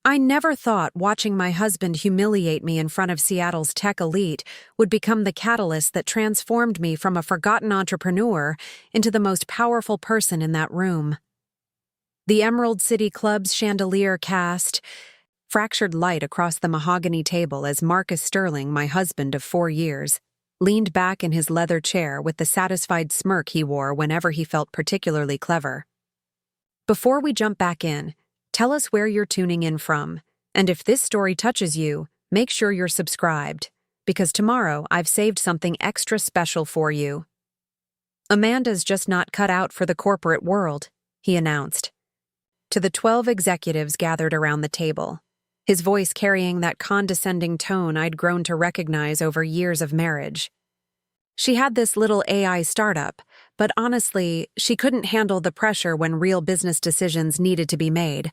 I never thought watching my husband humiliate me in front of Seattle's tech elite would become the catalyst that transformed me from a forgotten entrepreneur into the most powerful person in that room. The Emerald City Club's chandelier cast fractured light across the mahogany table as Marcus Sterling, my husband of 4 years, leaned back in his leather chair with the satisfied smirk he wore whenever he felt particularly clever. Before we jump back in, tell us where you're tuning in from, and if this story touches you, make sure you're subscribed, because tomorrow I've saved something extra special for you. Amanda's just not cut out for the corporate world, he announced. To the 12 executives gathered around the table, his voice carrying that condescending tone I'd grown to recognize over years of marriage. She had this little AI startup, but honestly, she couldn't handle the pressure when real business decisions needed to be made.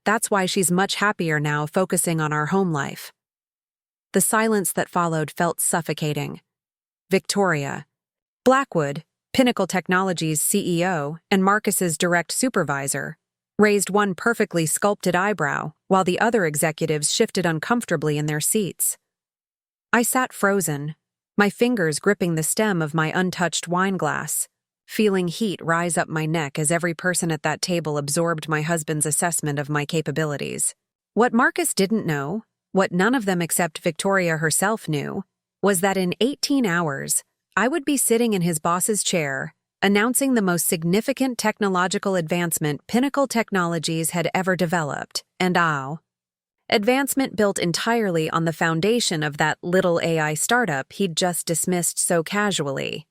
That's why she's much happier now focusing on our home life. The silence that followed felt suffocating. Victoria Blackwood, Pinnacle Technologies' CEO and Marcus's direct supervisor, raised one perfectly sculpted eyebrow while the other executives shifted uncomfortably in their seats. I sat frozen, my fingers gripping the stem of my untouched wine glass, feeling heat rise up my neck as every person at that table absorbed my husband's assessment of my capabilities. What Marcus didn't know, what none of them except Victoria herself knew, was that in 18 hours, I would be sitting in his boss's chair, announcing the most significant technological advancement Pinnacle Technologies had ever developed, and advancement built entirely on the foundation of that little AI startup he'd just dismissed so casually.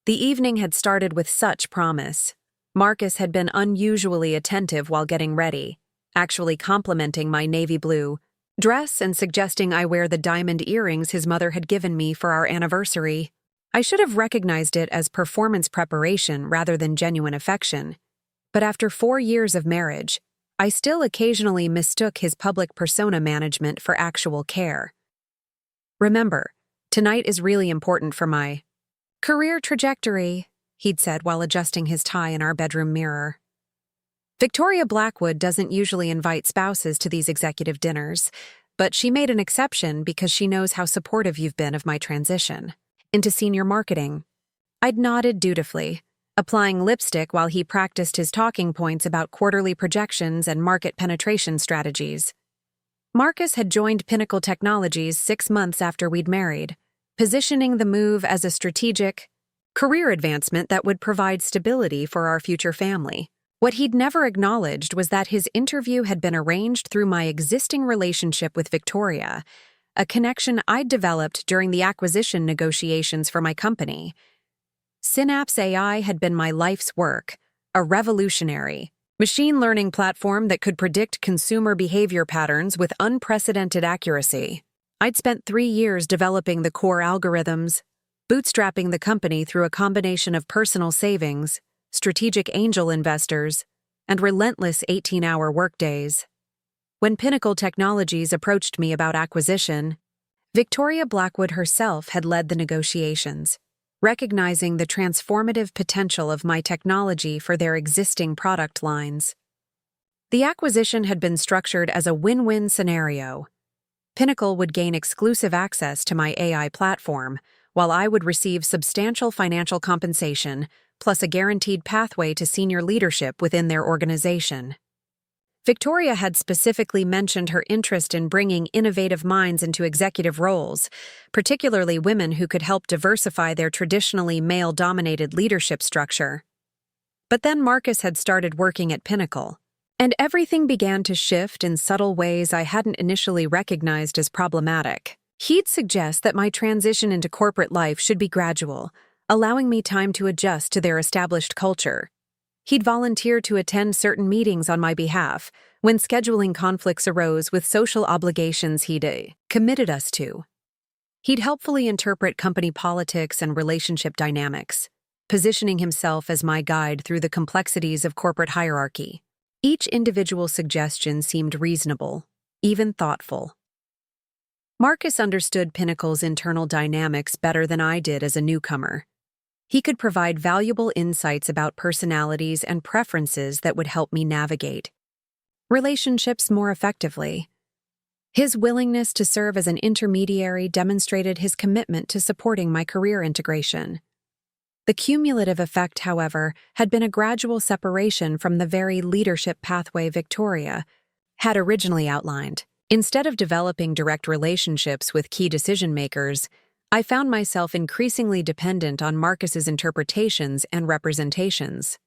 The evening had started with such promise. Marcus had been unusually attentive while getting ready, actually complimenting my navy blue dress and suggesting I wear the diamond earrings his mother had given me for our anniversary. I should have recognized it as performance preparation rather than genuine affection, but after 4 years of marriage, I still occasionally mistook his public persona management for actual care. Remember, tonight is really important for my career trajectory, he'd said while adjusting his tie in our bedroom mirror. Victoria Blackwood doesn't usually invite spouses to these executive dinners, but she made an exception because she knows how supportive you've been of my transition into senior marketing. I'd nodded dutifully, applying lipstick while he practiced his talking points about quarterly projections and market penetration strategies. Marcus had joined Pinnacle Technologies 6 months after we'd married, positioning the move as a strategic career advancement that would provide stability for our future family. What he'd never acknowledged was that his interview had been arranged through my existing relationship with Victoria, a connection I'd developed during the acquisition negotiations for my company. Synapse AI had been my life's work, a revolutionary machine learning platform that could predict consumer behavior patterns with unprecedented accuracy. I'd spent 3 years developing the core algorithms, bootstrapping the company through a combination of personal savings, strategic angel investors, and relentless 18-hour workdays. When Pinnacle Technologies approached me about acquisition, Victoria Blackwood herself had led the negotiations, recognizing the transformative potential of my technology for their existing product lines. The acquisition had been structured as a win-win scenario. Pinnacle would gain exclusive access to my AI platform, while I would receive substantial financial compensation, plus a guaranteed pathway to senior leadership within their organization. Victoria had specifically mentioned her interest in bringing innovative minds into executive roles, particularly women who could help diversify their traditionally male-dominated leadership structure. But then Marcus had started working at Pinnacle, and everything began to shift in subtle ways I hadn't initially recognized as problematic. He'd suggest that my transition into corporate life should be gradual, allowing me time to adjust to their established culture. He'd volunteer to attend certain meetings on my behalf when scheduling conflicts arose with social obligations he'd committed us to. He'd helpfully interpret company politics and relationship dynamics, positioning himself as my guide through the complexities of corporate hierarchy. Each individual suggestion seemed reasonable, even thoughtful. Marcus understood Pinnacle's internal dynamics better than I did as a newcomer. He could provide valuable insights about personalities and preferences that would help me navigate. relationships more effectively. His willingness to serve as an intermediary demonstrated his commitment to supporting my career integration. The cumulative effect, however, had been a gradual separation from the very leadership pathway Victoria had originally outlined. Instead of developing direct relationships with key decision-makers, I found myself increasingly dependent on Marcus's interpretations and representations.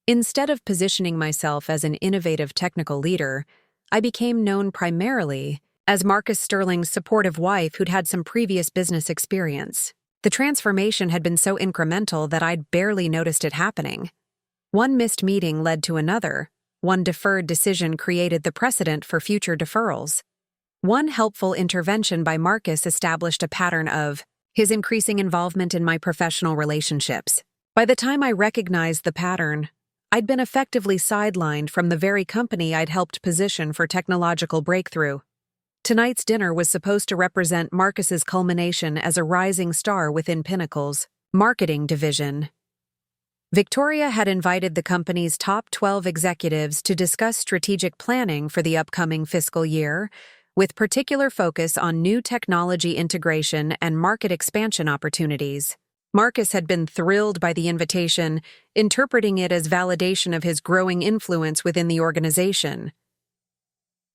Instead of positioning myself as an innovative technical leader, I became known primarily as Marcus Sterling's supportive wife who'd had some previous business experience. The transformation had been so incremental that I'd barely noticed it happening. One missed meeting led to another. One deferred decision created the precedent for future deferrals. One helpful intervention by Marcus established a pattern of his increasing involvement in my professional relationships. By the time I recognized the pattern, I'd been effectively sidelined from the very company I'd helped position for technological breakthrough. Tonight's dinner was supposed to represent Marcus's culmination as a rising star within Pinnacle's marketing division. Victoria had invited the company's top 12 executives to discuss strategic planning for the upcoming fiscal year, with particular focus on new technology integration and market expansion opportunities. Marcus had been thrilled by the invitation, interpreting it as validation of his growing influence within the organization.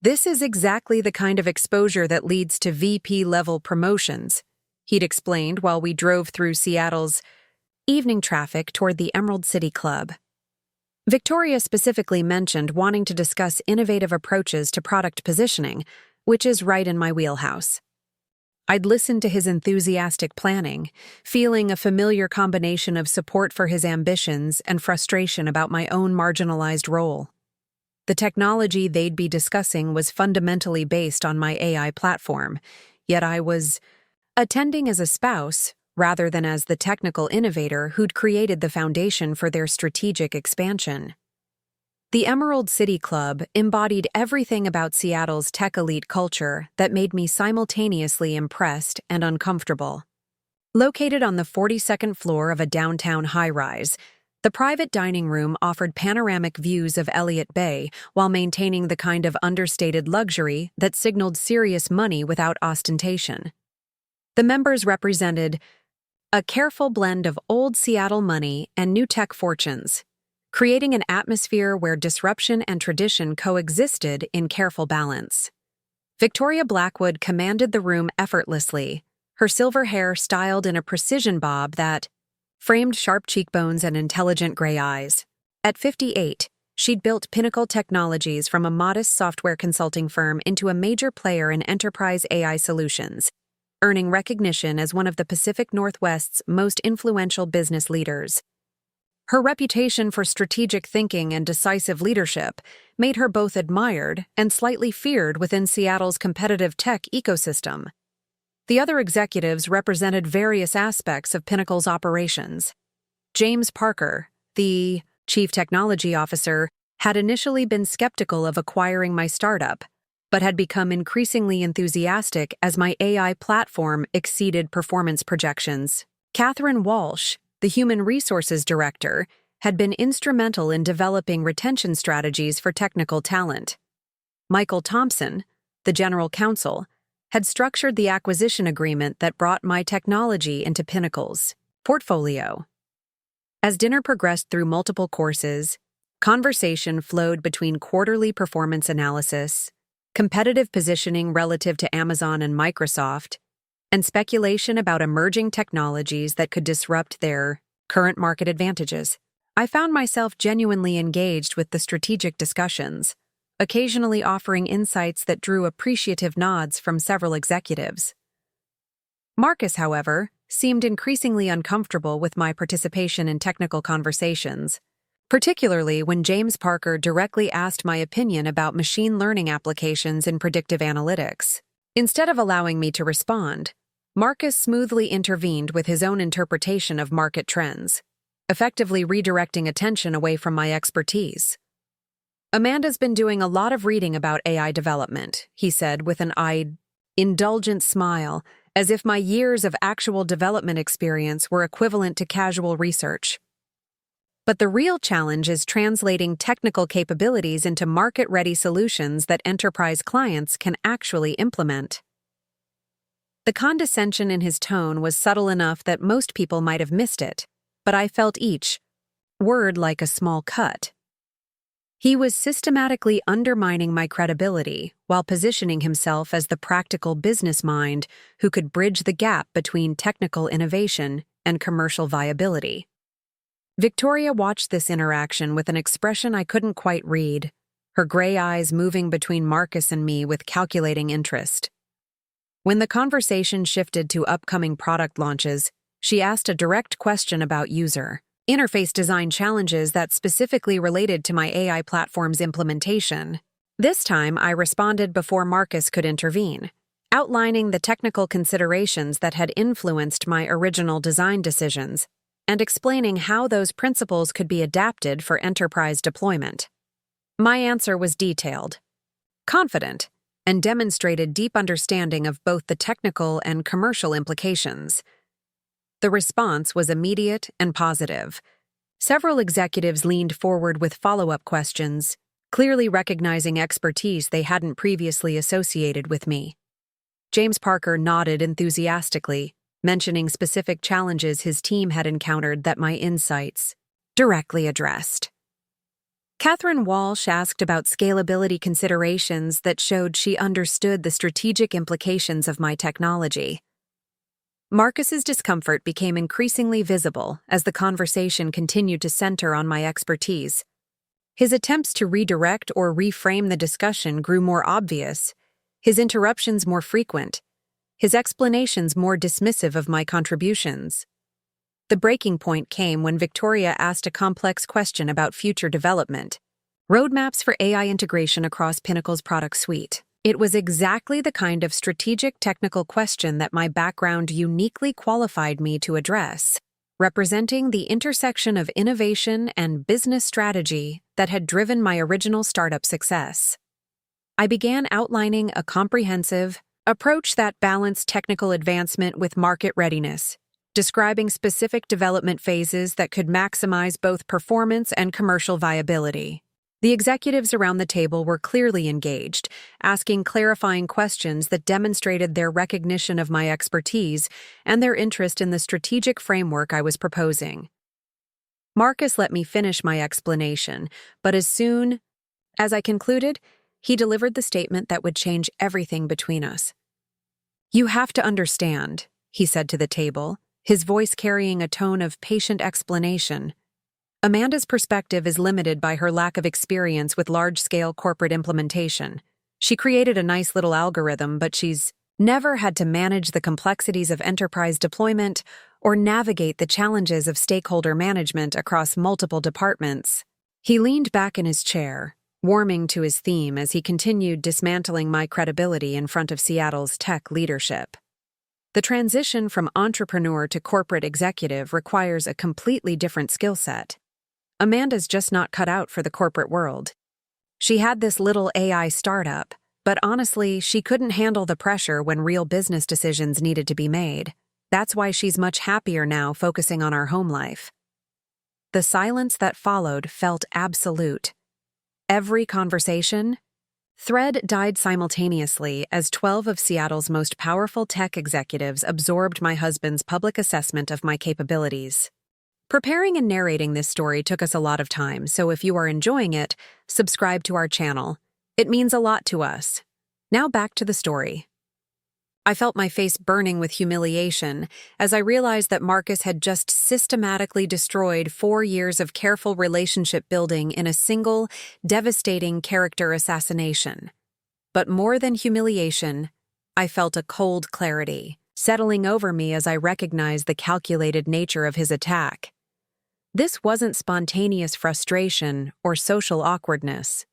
"This is exactly the kind of exposure that leads to VP-level promotions," he'd explained while we drove through Seattle's evening traffic toward the Emerald City Club. Victoria specifically mentioned wanting to discuss innovative approaches to product positioning, which is right in my wheelhouse. I'd listened to his enthusiastic planning, feeling a familiar combination of support for his ambitions and frustration about my own marginalized role. The technology they'd be discussing was fundamentally based on my AI platform, yet I was attending as a spouse rather than as the technical innovator who'd created the foundation for their strategic expansion. The Emerald City Club embodied everything about Seattle's tech elite culture that made me simultaneously impressed and uncomfortable. Located on the 42nd floor of a downtown high-rise, the private dining room offered panoramic views of Elliott Bay while maintaining the kind of understated luxury that signaled serious money without ostentation. The members represented a careful blend of old Seattle money and new tech fortunes, creating an atmosphere where disruption and tradition coexisted in careful balance. Victoria Blackwood commanded the room effortlessly, her silver hair styled in a precision bob that framed sharp cheekbones and intelligent gray eyes. At 58, she'd built Pinnacle Technologies from a modest software consulting firm into a major player in enterprise AI solutions, earning recognition as one of the Pacific Northwest's most influential business leaders. Her reputation for strategic thinking and decisive leadership made her both admired and slightly feared within Seattle's competitive tech ecosystem. The other executives represented various aspects of Pinnacle's operations. James Parker, the chief technology officer, had initially been skeptical of acquiring my startup, but had become increasingly enthusiastic as my AI platform exceeded performance projections. Catherine Walsh, the human resources director, had been instrumental in developing retention strategies for technical talent. Michael Thompson, the general counsel, had structured the acquisition agreement that brought my technology into Pinnacle's portfolio. As dinner progressed through multiple courses, conversation flowed between quarterly performance analysis, competitive positioning relative to Amazon and Microsoft, and speculation about emerging technologies that could disrupt their current market advantages. I found myself genuinely engaged with the strategic discussions, occasionally offering insights that drew appreciative nods from several executives. Marcus, however, seemed increasingly uncomfortable with my participation in technical conversations, particularly when James Parker directly asked my opinion about machine learning applications in predictive analytics. Instead of allowing me to respond, Marcus smoothly intervened with his own interpretation of market trends, effectively redirecting attention away from my expertise. "Amanda's been doing a lot of reading about AI development," he said with an indulgent smile, as if my years of actual development experience were equivalent to casual research. But the real challenge is translating technical capabilities into market-ready solutions that enterprise clients can actually implement. The condescension in his tone was subtle enough that most people might have missed it, but I felt each word like a small cut. He was systematically undermining my credibility while positioning himself as the practical business mind who could bridge the gap between technical innovation and commercial viability. Victoria watched this interaction with an expression I couldn't quite read, her gray eyes moving between Marcus and me with calculating interest. When the conversation shifted to upcoming product launches, she asked a direct question about user interface design challenges that specifically related to my AI platform's implementation. This time, I responded before Marcus could intervene, outlining the technical considerations that had influenced my original design decisions and explaining how those principles could be adapted for enterprise deployment. My answer was detailed, confident, and demonstrated deep understanding of both the technical and commercial implications. The response was immediate and positive. Several executives leaned forward with follow-up questions, clearly recognizing expertise they hadn't previously associated with me. James Parker nodded enthusiastically, mentioning specific challenges his team had encountered that my insights directly addressed. Catherine Walsh asked about scalability considerations that showed she understood the strategic implications of my technology. Marcus's discomfort became increasingly visible as the conversation continued to center on my expertise. His attempts to redirect or reframe the discussion grew more obvious, his interruptions more frequent, his explanations more dismissive of my contributions. The breaking point came when Victoria asked a complex question about future development, roadmaps for AI integration across Pinnacle's product suite. It was exactly the kind of strategic technical question that my background uniquely qualified me to address, representing the intersection of innovation and business strategy that had driven my original startup success. I began outlining a comprehensive approach that balanced technical advancement with market readiness, describing specific development phases that could maximize both performance and commercial viability. The executives around the table were clearly engaged, asking clarifying questions that demonstrated their recognition of my expertise and their interest in the strategic framework I was proposing. Marcus let me finish my explanation, but as soon as I concluded, he delivered the statement that would change everything between us. "You have to understand," he said to the table, his voice carrying a tone of patient explanation. "Amanda's perspective is limited by her lack of experience with large-scale corporate implementation. She created a nice little algorithm, but she's never had to manage the complexities of enterprise deployment or navigate the challenges of stakeholder management across multiple departments." He leaned back in his chair, warming to his theme as he continued dismantling my credibility in front of Seattle's tech leadership. The transition from entrepreneur to corporate executive requires a completely different skill set. Amanda's just not cut out for the corporate world. She had this little AI startup, but honestly, she couldn't handle the pressure when real business decisions needed to be made. That's why she's much happier now focusing on our home life. The silence that followed felt absolute. Every conversation thread died simultaneously as 12 of Seattle's most powerful tech executives absorbed my husband's public assessment of my capabilities. Preparing and narrating this story took us a lot of time, so if you are enjoying it, subscribe to our channel. It means a lot to us. Now back to the story. I felt my face burning with humiliation as I realized that Marcus had just systematically destroyed 4 years of careful relationship building in a single, devastating character assassination. But more than humiliation, I felt a cold clarity settling over me as I recognized the calculated nature of his attack. This wasn't spontaneous frustration or social awkwardness.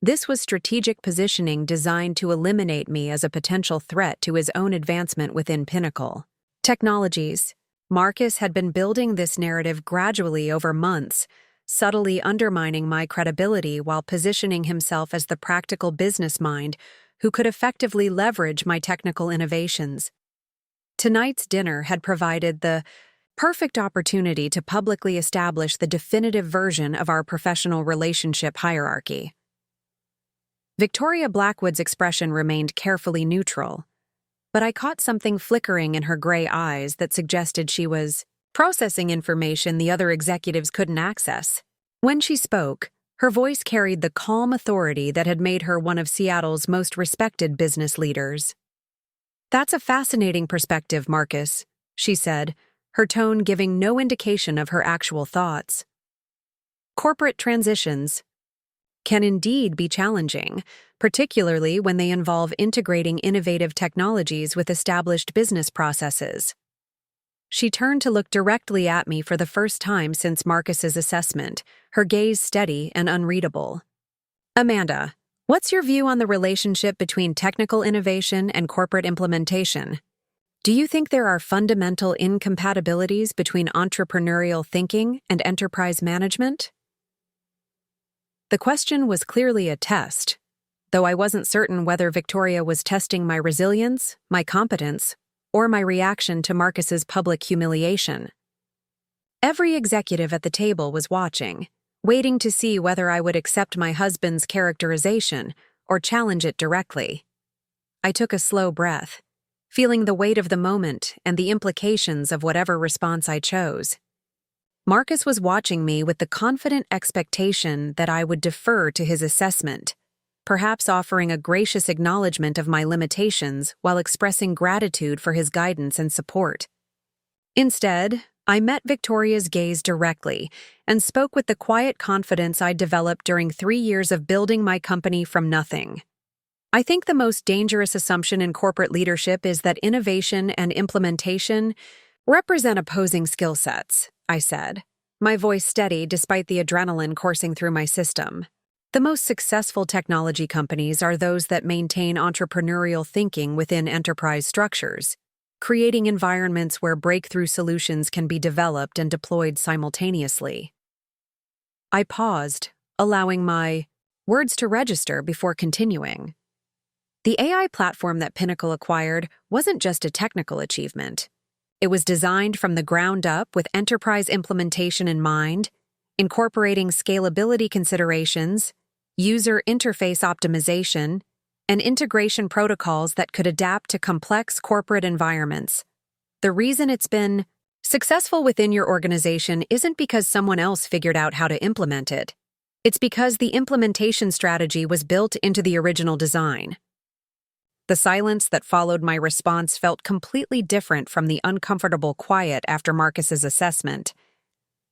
This was strategic positioning designed to eliminate me as a potential threat to his own advancement within Pinnacle Technologies. Marcus had been building this narrative gradually over months, subtly undermining my credibility while positioning himself as the practical business mind who could effectively leverage my technical innovations. Tonight's dinner had provided the Perfect opportunity to publicly establish the definitive version of our professional relationship hierarchy. Victoria Blackwood's expression remained carefully neutral, but I caught something flickering in her gray eyes that suggested she was processing information the other executives couldn't access. When she spoke, her voice carried the calm authority that had made her one of Seattle's most respected business leaders. "That's a fascinating perspective, Marcus," she said, her tone giving no indication of her actual thoughts. "Corporate transitions can indeed be challenging, particularly when they involve integrating innovative technologies with established business processes." She turned to look directly at me for the first time since Marcus's assessment, her gaze steady and unreadable. "Amanda, what's your view on the relationship between technical innovation and corporate implementation? Do you think there are fundamental incompatibilities between entrepreneurial thinking and enterprise management?" The question was clearly a test, though I wasn't certain whether Victoria was testing my resilience, my competence, or my reaction to Marcus's public humiliation. Every executive at the table was watching, waiting to see whether I would accept my husband's characterization or challenge it directly. I took a slow breath, feeling the weight of the moment and the implications of whatever response I chose. Marcus was watching me with the confident expectation that I would defer to his assessment, perhaps offering a gracious acknowledgement of my limitations while expressing gratitude for his guidance and support. Instead, I met Victoria's gaze directly and spoke with the quiet confidence I'd developed during 3 years of building my company from nothing. "I think the most dangerous assumption in corporate leadership is that innovation and implementation represent opposing skill sets," I said, my voice steady despite the adrenaline coursing through my system. "The most successful technology companies are those that maintain entrepreneurial thinking within enterprise structures, creating environments where breakthrough solutions can be developed and deployed simultaneously." I paused, allowing my words to register before continuing. The AI platform that Pinnacle acquired wasn't just a technical achievement. It was designed from the ground up with enterprise implementation in mind, incorporating scalability considerations, user interface optimization, and integration protocols that could adapt to complex corporate environments. The reason it's been successful within your organization isn't because someone else figured out how to implement it. It's because the implementation strategy was built into the original design. The silence that followed my response felt completely different from the uncomfortable quiet after Marcus's assessment.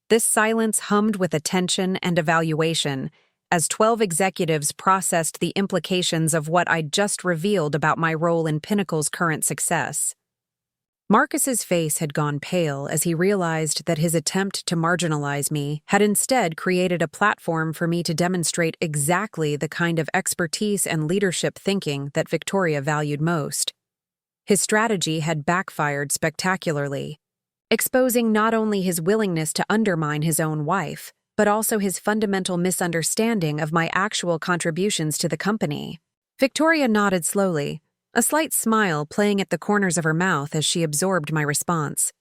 This silence hummed with attention and evaluation as 12 executives processed the implications of what I'd just revealed about my role in Pinnacle's current success. Marcus's face had gone pale as he realized that his attempt to marginalize me had instead created a platform for me to demonstrate exactly the kind of expertise and leadership thinking that Victoria valued most. His strategy had backfired spectacularly, exposing not only his willingness to undermine his own wife, but also his fundamental misunderstanding of my actual contributions to the company. Victoria nodded slowly, a slight smile playing at the corners of her mouth as she absorbed my response.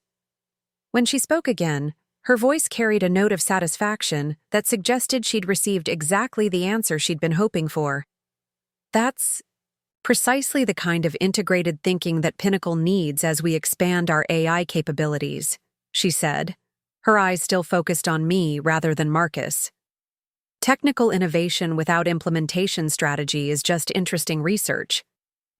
When she spoke again, her voice carried a note of satisfaction that suggested she'd received exactly the answer she'd been hoping for. "That's precisely the kind of integrated thinking that Pinnacle needs as we expand our AI capabilities," she said, her eyes still focused on me rather than Marcus. "Technical innovation without implementation strategy is just interesting research.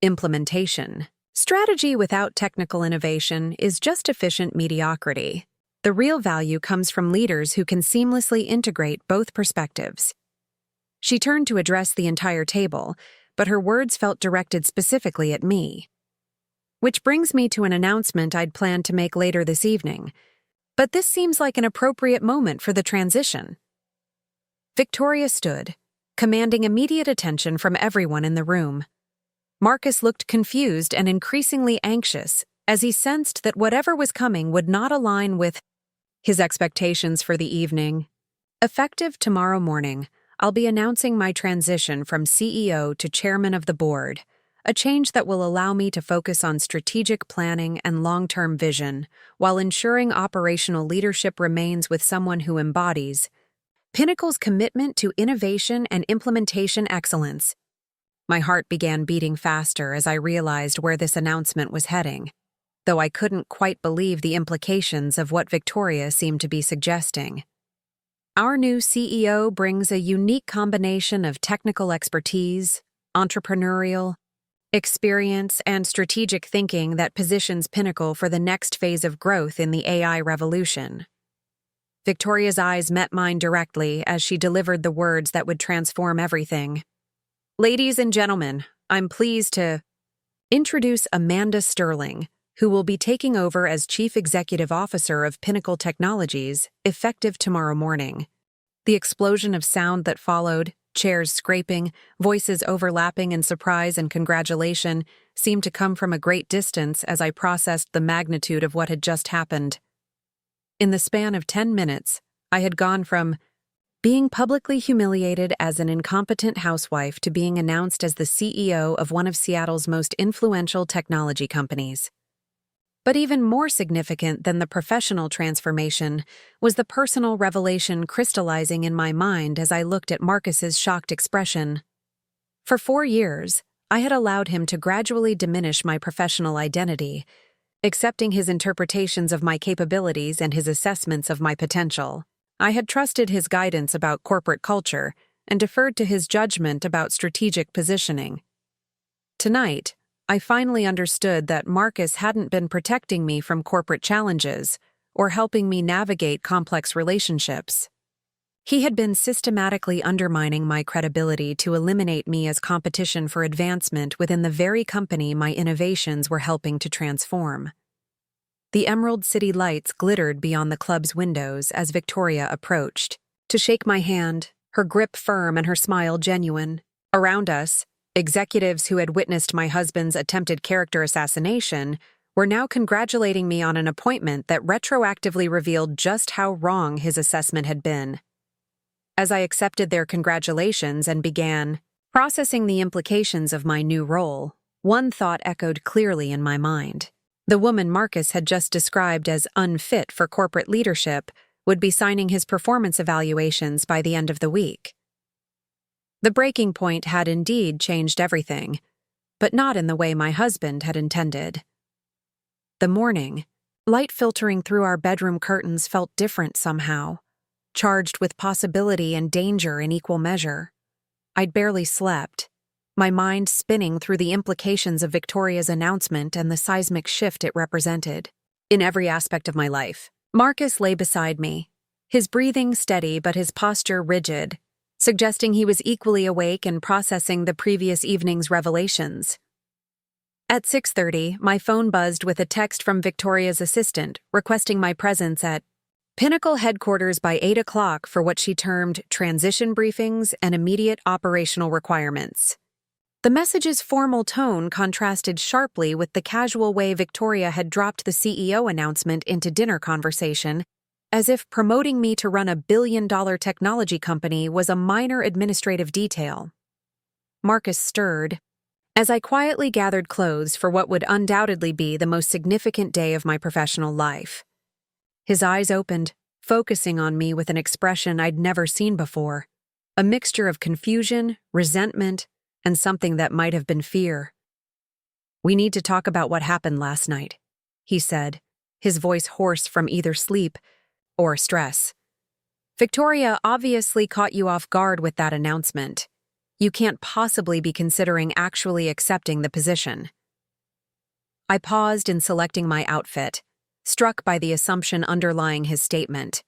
Implementation strategy without technical innovation is just efficient mediocrity. The real value comes from leaders who can seamlessly integrate both perspectives." She turned to address the entire table, but her words felt directed specifically at me. "Which brings me to an announcement I'd planned to make later this evening. But this seems like an appropriate moment for the transition." Victoria stood, commanding immediate attention from everyone in the room. Marcus looked confused and increasingly anxious as he sensed that whatever was coming would not align with his expectations for the evening. "Effective tomorrow morning, I'll be announcing my transition from CEO to chairman of the board, a change that will allow me to focus on strategic planning and long-term vision, while ensuring operational leadership remains with someone who embodies Pinnacle's commitment to innovation and implementation excellence. My heart began beating faster as I realized where this announcement was heading, though I couldn't quite believe the implications of what Victoria seemed to be suggesting. Our new CEO brings a unique combination of technical expertise, entrepreneurial experience, and strategic thinking that positions Pinnacle for the next phase of growth in the AI revolution. Victoria's eyes met mine directly as she delivered the words that would transform everything. Ladies and gentlemen, I'm pleased to introduce Amanda Sterling, who will be taking over as Chief Executive Officer of Pinnacle Technologies, effective tomorrow morning. The explosion of sound that followed, chairs scraping, voices overlapping in surprise and congratulation, seemed to come from a great distance as I processed the magnitude of what had just happened. In the span of 10 minutes, I had gone from being publicly humiliated as an incompetent housewife to being announced as the CEO of one of Seattle's most influential technology companies. But even more significant than the professional transformation was the personal revelation crystallizing in my mind as I looked at Marcus's shocked expression. For 4 years, I had allowed him to gradually diminish my professional identity, accepting his interpretations of my capabilities and his assessments of my potential. I had trusted his guidance about corporate culture and deferred to his judgment about strategic positioning. Tonight, I finally understood that Marcus hadn't been protecting me from corporate challenges or helping me navigate complex relationships. He had been systematically undermining my credibility to eliminate me as competition for advancement within the very company my innovations were helping to transform. The Emerald City lights glittered beyond the club's windows as Victoria approached, to shake my hand, her grip firm and her smile genuine. Around us, executives who had witnessed my husband's attempted character assassination were now congratulating me on an appointment that retroactively revealed just how wrong his assessment had been. As I accepted their congratulations and began processing the implications of my new role, one thought echoed clearly in my mind. The woman Marcus had just described as unfit for corporate leadership would be signing his performance evaluations by the end of the week. The breaking point had indeed changed everything, but not in the way my husband had intended. The morning, light filtering through our bedroom curtains felt different somehow, charged with possibility and danger in equal measure. I'd barely slept, my mind spinning through the implications of Victoria's announcement and the seismic shift it represented. In every aspect of my life, Marcus lay beside me, his breathing steady but his posture rigid, suggesting he was equally awake and processing the previous evening's revelations. At 6:30, my phone buzzed with a text from Victoria's assistant requesting my presence at Pinnacle headquarters by 8 o'clock for what she termed transition briefings and immediate operational requirements. The message's formal tone contrasted sharply with the casual way Victoria had dropped the CEO announcement into dinner conversation, as if promoting me to run a billion-dollar technology company was a minor administrative detail. Marcus stirred, as I quietly gathered clothes for what would undoubtedly be the most significant day of my professional life. His eyes opened, focusing on me with an expression I'd never seen before, a mixture of confusion, resentment, and something that might have been fear. "We need to talk about what happened last night," he said, his voice hoarse from either sleep or stress. "Victoria obviously caught you off guard with that announcement. You can't possibly be considering actually accepting the position." I paused in selecting my outfit, struck by the assumption underlying his statement.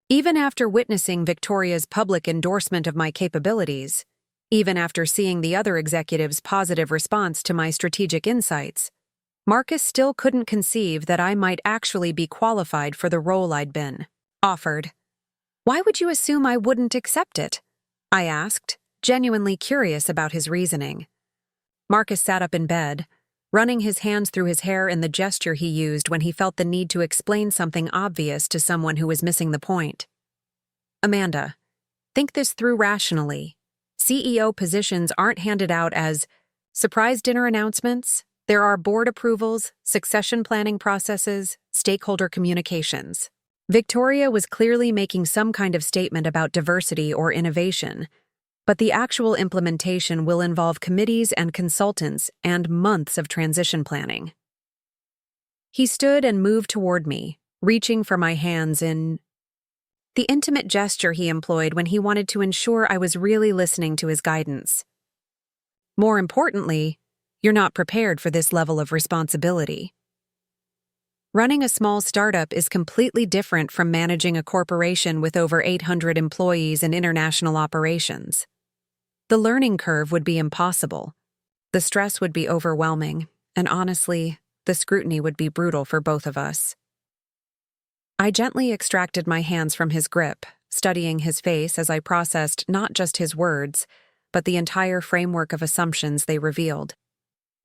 Even after witnessing Victoria's public endorsement of my capabilities, even after seeing the other executives' positive response to my strategic insights, Marcus still couldn't conceive that I might actually be qualified for the role I'd been offered. "Why would you assume I wouldn't accept it?" I asked, genuinely curious about his reasoning. Marcus sat up in bed, running his hands through his hair in the gesture he used when he felt the need to explain something obvious to someone who was missing the point. "Amanda, think this through rationally. CEO positions aren't handed out as Surprise dinner announcements. There are board approvals, succession planning processes, stakeholder communications. Victoria was clearly making some kind of statement about diversity or innovation, but the actual implementation will involve committees and consultants and months of transition planning. He stood and moved toward me, reaching for my hands in the intimate gesture he employed when he wanted to ensure I was really listening to his guidance. More importantly, you're not prepared for this level of responsibility. Running a small startup is completely different from managing a corporation with over 800 employees and international operations. The learning curve would be impossible. The stress would be overwhelming, and honestly, the scrutiny would be brutal for both of us. I gently extracted my hands from his grip, studying his face as I processed not just his words, but the entire framework of assumptions they revealed.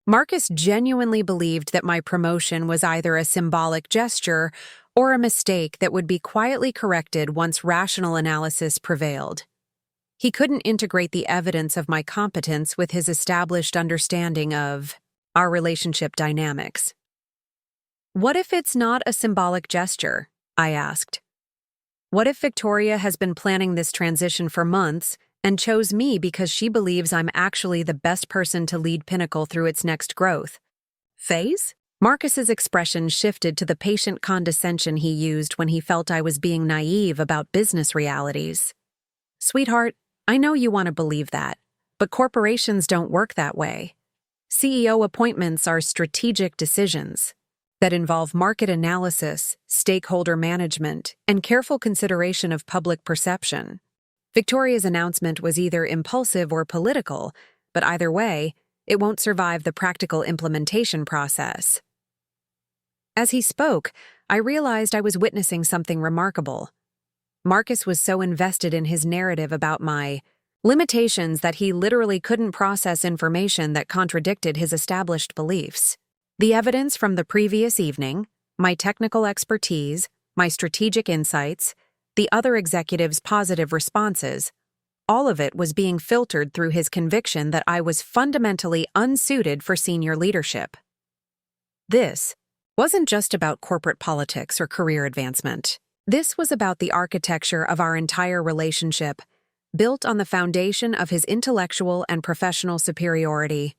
Marcus genuinely believed that my promotion was either a symbolic gesture or a mistake that would be quietly corrected once rational analysis prevailed. He couldn't integrate the evidence of my competence with his established understanding of our relationship dynamics. What if it's not a symbolic gesture? I asked. What if Victoria has been planning this transition for months and chose me because she believes I'm actually the best person to lead Pinnacle through its next growth phase? Marcus's expression shifted to the patient condescension he used when he felt I was being naive about business realities. Sweetheart, I know you want to believe that, but corporations don't work that way. CEO appointments are strategic decisions that involve market analysis, stakeholder management, and careful consideration of public perception. Victoria's announcement was either impulsive or political, but either way, it won't survive the practical implementation process. As he spoke, I realized I was witnessing something remarkable. Marcus was so invested in his narrative about my limitations that he literally couldn't process information that contradicted his established beliefs. The evidence from the previous evening, my technical expertise, my strategic insights, the other executives' positive responses, all of it was being filtered through his conviction that I was fundamentally unsuited for senior leadership. This wasn't just about corporate politics or career advancement. This was about the architecture of our entire relationship, built on the foundation of his intellectual and professional superiority.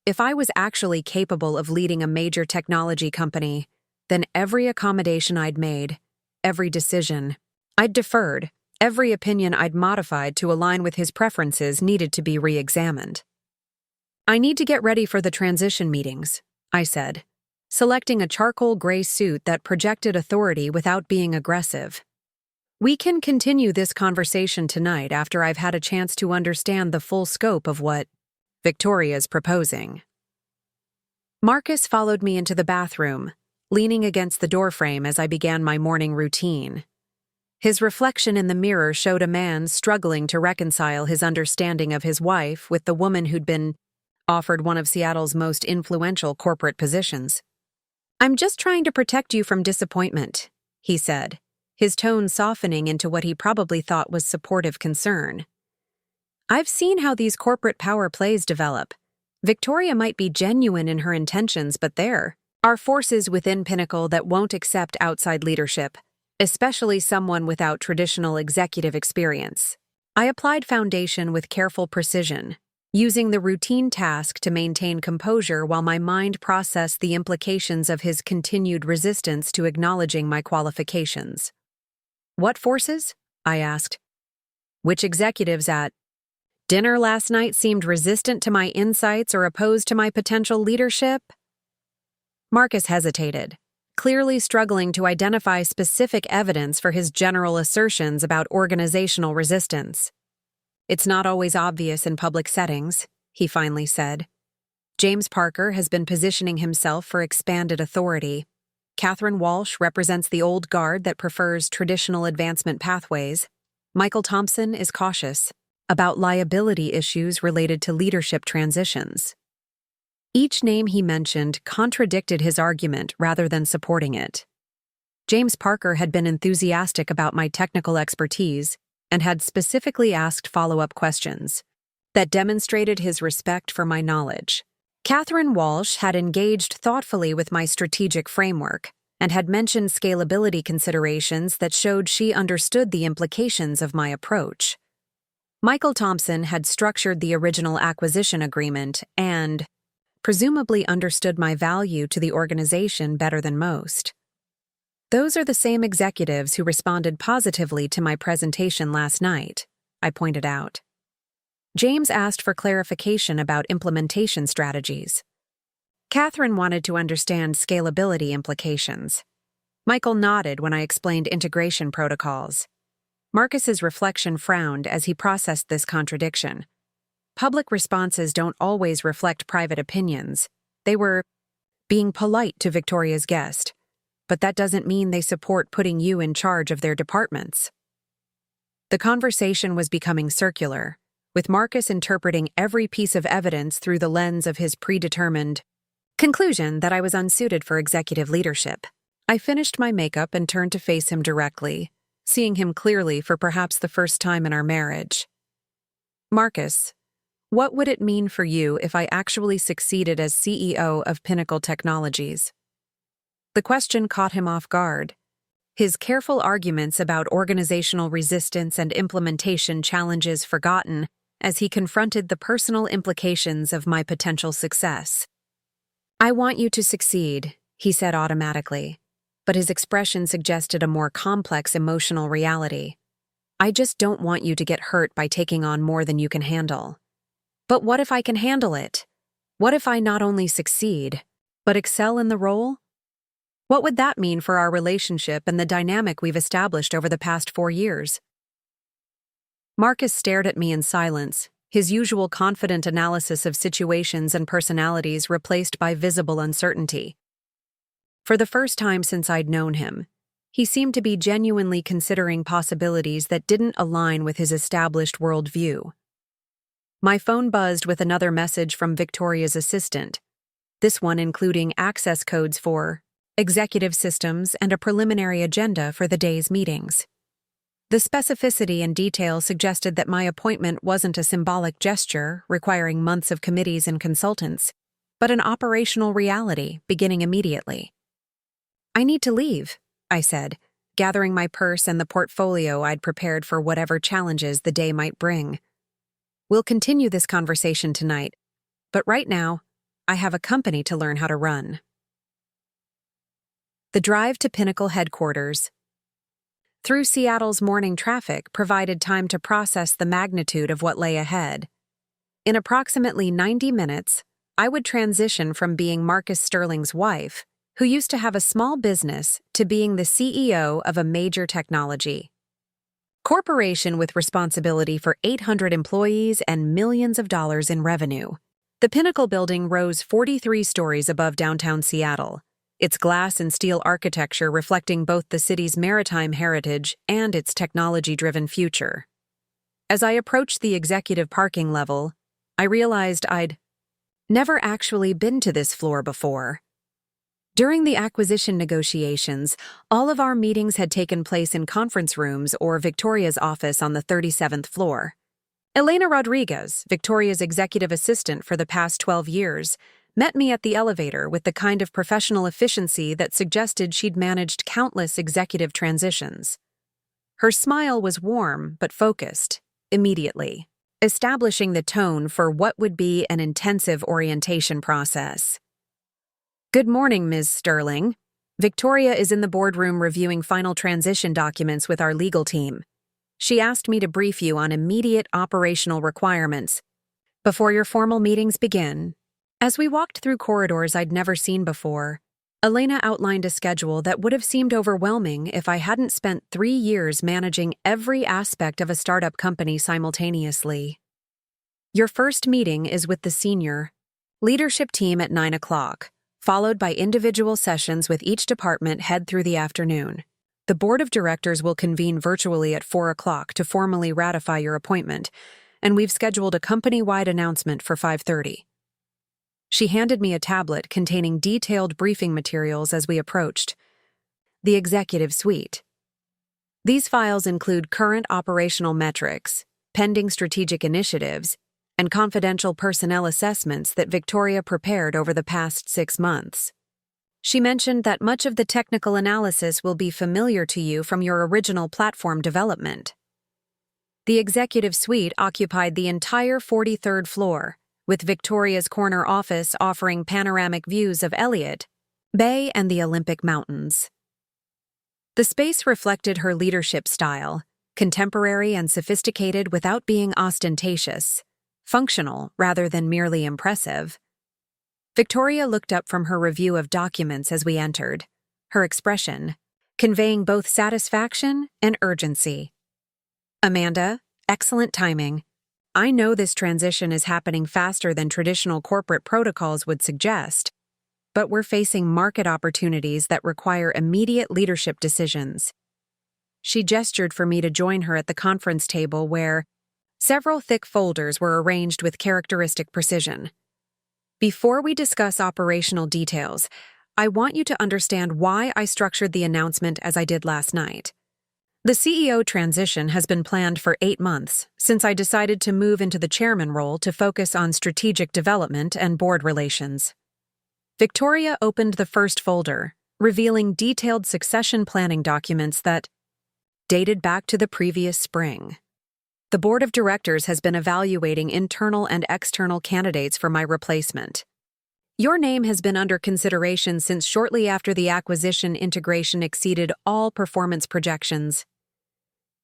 If I was actually capable of leading a major technology company, then every accommodation I'd made, every decision I'd deferred, every opinion I'd modified to align with his preferences needed to be re-examined. I need to get ready for the transition meetings, I said, selecting a charcoal gray suit that projected authority without being aggressive. We can continue this conversation tonight after I've had a chance to understand the full scope of what Victoria's proposing. Marcus followed me into the bathroom, leaning against the doorframe as I began my morning routine. His reflection in the mirror showed a man struggling to reconcile his understanding of his wife with the woman who'd been offered one of Seattle's most influential corporate positions. "I'm just trying to protect you from disappointment," he said, his tone softening into what he probably thought was supportive concern. "I've seen how these corporate power plays develop. Victoria might be genuine in her intentions, but there are forces within Pinnacle that won't accept outside leadership, especially someone without traditional executive experience." I applied foundation with careful precision, using the routine task to maintain composure while my mind processed the implications of his continued resistance to acknowledging my qualifications. "What forces?" I asked. "Which executives at dinner last night seemed resistant to my insights or opposed to my potential leadership?" Marcus hesitated, clearly struggling to identify specific evidence for his general assertions about organizational resistance. "It's not always obvious in public settings," he finally said. "James Parker has been positioning himself for expanded authority. Catherine Walsh represents the old guard that prefers traditional advancement pathways. Michael Thompson is cautious about liability issues related to leadership transitions." Each name he mentioned contradicted his argument rather than supporting it. James Parker had been enthusiastic about my technical expertise and had specifically asked follow-up questions. that demonstrated his respect for my knowledge. Catherine Walsh had engaged thoughtfully with my strategic framework and had mentioned scalability considerations that showed she understood the implications of my approach. Michael Thompson had structured the original acquisition agreement and, presumably, understood my value to the organization better than most. Those are the same executives who responded positively to my presentation last night, I pointed out. James asked for clarification about implementation strategies. Catherine wanted to understand scalability implications. Michael nodded when I explained integration protocols. Marcus's reflection frowned as he processed this contradiction. Public responses don't always reflect private opinions. They were being polite to Victoria's guest, but that doesn't mean they support putting you in charge of their departments. The conversation was becoming circular, with Marcus interpreting every piece of evidence through the lens of his predetermined conclusion that I was unsuited for executive leadership. I finished my makeup and turned to face him directly, seeing him clearly for perhaps the first time in our marriage. Marcus, what would it mean for you if I actually succeeded as CEO of Pinnacle Technologies? The question caught him off guard. His careful arguments about organizational resistance and implementation challenges forgotten as he confronted the personal implications of my potential success. I want you to succeed, he said automatically, but his expression suggested a more complex emotional reality. I just don't want you to get hurt by taking on more than you can handle. But what if I can handle it? What if I not only succeed, but excel in the role? What would that mean for our relationship and the dynamic we've established over the past 4 years? Marcus stared at me in silence, his usual confident analysis of situations and personalities replaced by visible uncertainty. For the first time since I'd known him, he seemed to be genuinely considering possibilities that didn't align with his established worldview. My phone buzzed with another message from Victoria's assistant, this one including access codes for executive systems and a preliminary agenda for the day's meetings. The specificity and detail suggested that my appointment wasn't a symbolic gesture requiring months of committees and consultants, but an operational reality beginning immediately. I need to leave, I said, gathering my purse and the portfolio I'd prepared for whatever challenges the day might bring. We'll continue this conversation tonight, but right now, I have a company to learn how to run. The drive to Pinnacle headquarters through Seattle's morning traffic provided time to process the magnitude of what lay ahead. In approximately 90 minutes, I would transition from being Marcus Sterling's wife, who used to have a small business, to being the CEO of a major technology corporation with responsibility for 800 employees and millions of dollars in revenue. The Pinnacle building rose 43 stories above downtown Seattle, its glass and steel architecture reflecting both the city's maritime heritage and its technology-driven future. As I approached the executive parking level, I realized I'd never actually been to this floor before. During the acquisition negotiations, all of our meetings had taken place in conference rooms or Victoria's office on the 37th floor. Elena Rodriguez, Victoria's executive assistant for the past 12 years, met me at the elevator with the kind of professional efficiency that suggested she'd managed countless executive transitions. Her smile was warm but focused, immediately, establishing the tone for what would be an intensive orientation process. Good morning, Ms. Sterling. Victoria is in the boardroom reviewing final transition documents with our legal team. She asked me to brief you on immediate operational requirements before your formal meetings begin. As we walked through corridors I'd never seen before, Elena outlined a schedule that would have seemed overwhelming if I hadn't spent 3 years managing every aspect of a startup company simultaneously. Your first meeting is with the senior leadership team at 9 o'clock, followed by individual sessions with each department head through the afternoon. The board of directors will convene virtually at 4 o'clock to formally ratify your appointment, and we've scheduled a company-wide announcement for 5:30. She handed me a tablet containing detailed briefing materials as we approached the executive suite. These files include current operational metrics, pending strategic initiatives, and confidential personnel assessments that Victoria prepared over the past 6 months. She mentioned that much of the technical analysis will be familiar to you from your original platform development. The executive suite occupied the entire 43rd floor, with Victoria's corner office offering panoramic views of Elliott Bay and the Olympic Mountains. The space reflected her leadership style, contemporary and sophisticated without being ostentatious, functional rather than merely impressive. Victoria looked up from her review of documents as we entered, her expression conveying both satisfaction and urgency. "Amanda, excellent timing. I know this transition is happening faster than traditional corporate protocols would suggest, but we're facing market opportunities that require immediate leadership decisions." She gestured for me to join her at the conference table where several thick folders were arranged with characteristic precision. "Before we discuss operational details, I want you to understand why I structured the announcement as I did last night. The CEO transition has been planned for 8 months since I decided to move into the chairman role to focus on strategic development and board relations." Victoria opened the first folder, revealing detailed succession planning documents that dated back to the previous spring. "The board of directors has been evaluating internal and external candidates for my replacement. Your name has been under consideration since shortly after the acquisition integration exceeded all performance projections."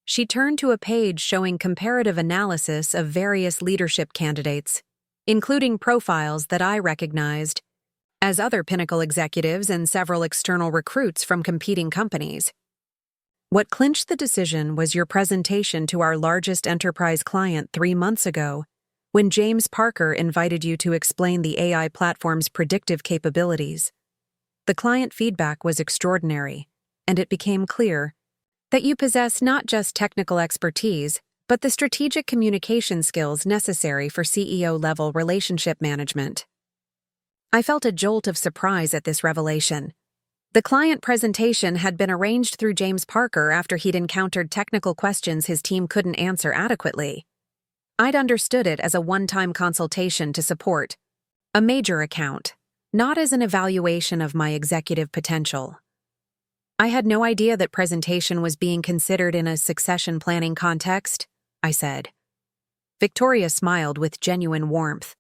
She turned to a page showing comparative analysis of various leadership candidates, including profiles that I recognized as other Pinnacle executives and several external recruits from competing companies. "What clinched the decision was your presentation to our largest enterprise client 3 months ago, when James Parker invited you to explain the AI platform's predictive capabilities. The client feedback was extraordinary, and it became clear that you possess not just technical expertise, but the strategic communication skills necessary for CEO-level relationship management." I felt a jolt of surprise at this revelation. The client presentation had been arranged through James Parker after he'd encountered technical questions his team couldn't answer adequately. I'd understood it as a one-time consultation to support a major account, not as an evaluation of my executive potential. "I had no idea that presentation was being considered in a succession planning context," I said. Victoria smiled with genuine warmth.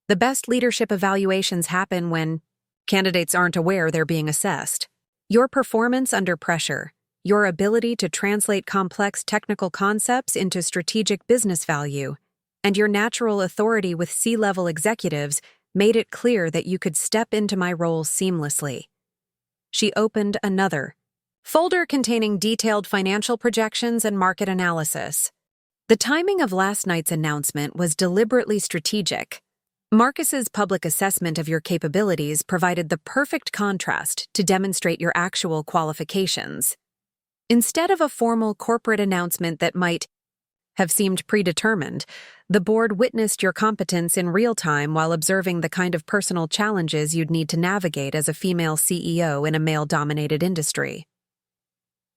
"The best leadership evaluations happen when candidates aren't aware they're being assessed. Your performance under pressure, your ability to translate complex technical concepts into strategic business value, and your natural authority with C-level executives made it clear that you could step into my role seamlessly." She opened another folder containing detailed financial projections and market analysis. The timing of last night's announcement was deliberately strategic. Marcus's public assessment of your capabilities provided the perfect contrast to demonstrate your actual qualifications. Instead of a formal corporate announcement that might have seemed predetermined, the board witnessed your competence in real time while observing the kind of personal challenges you'd need to navigate as a female CEO in a male-dominated industry.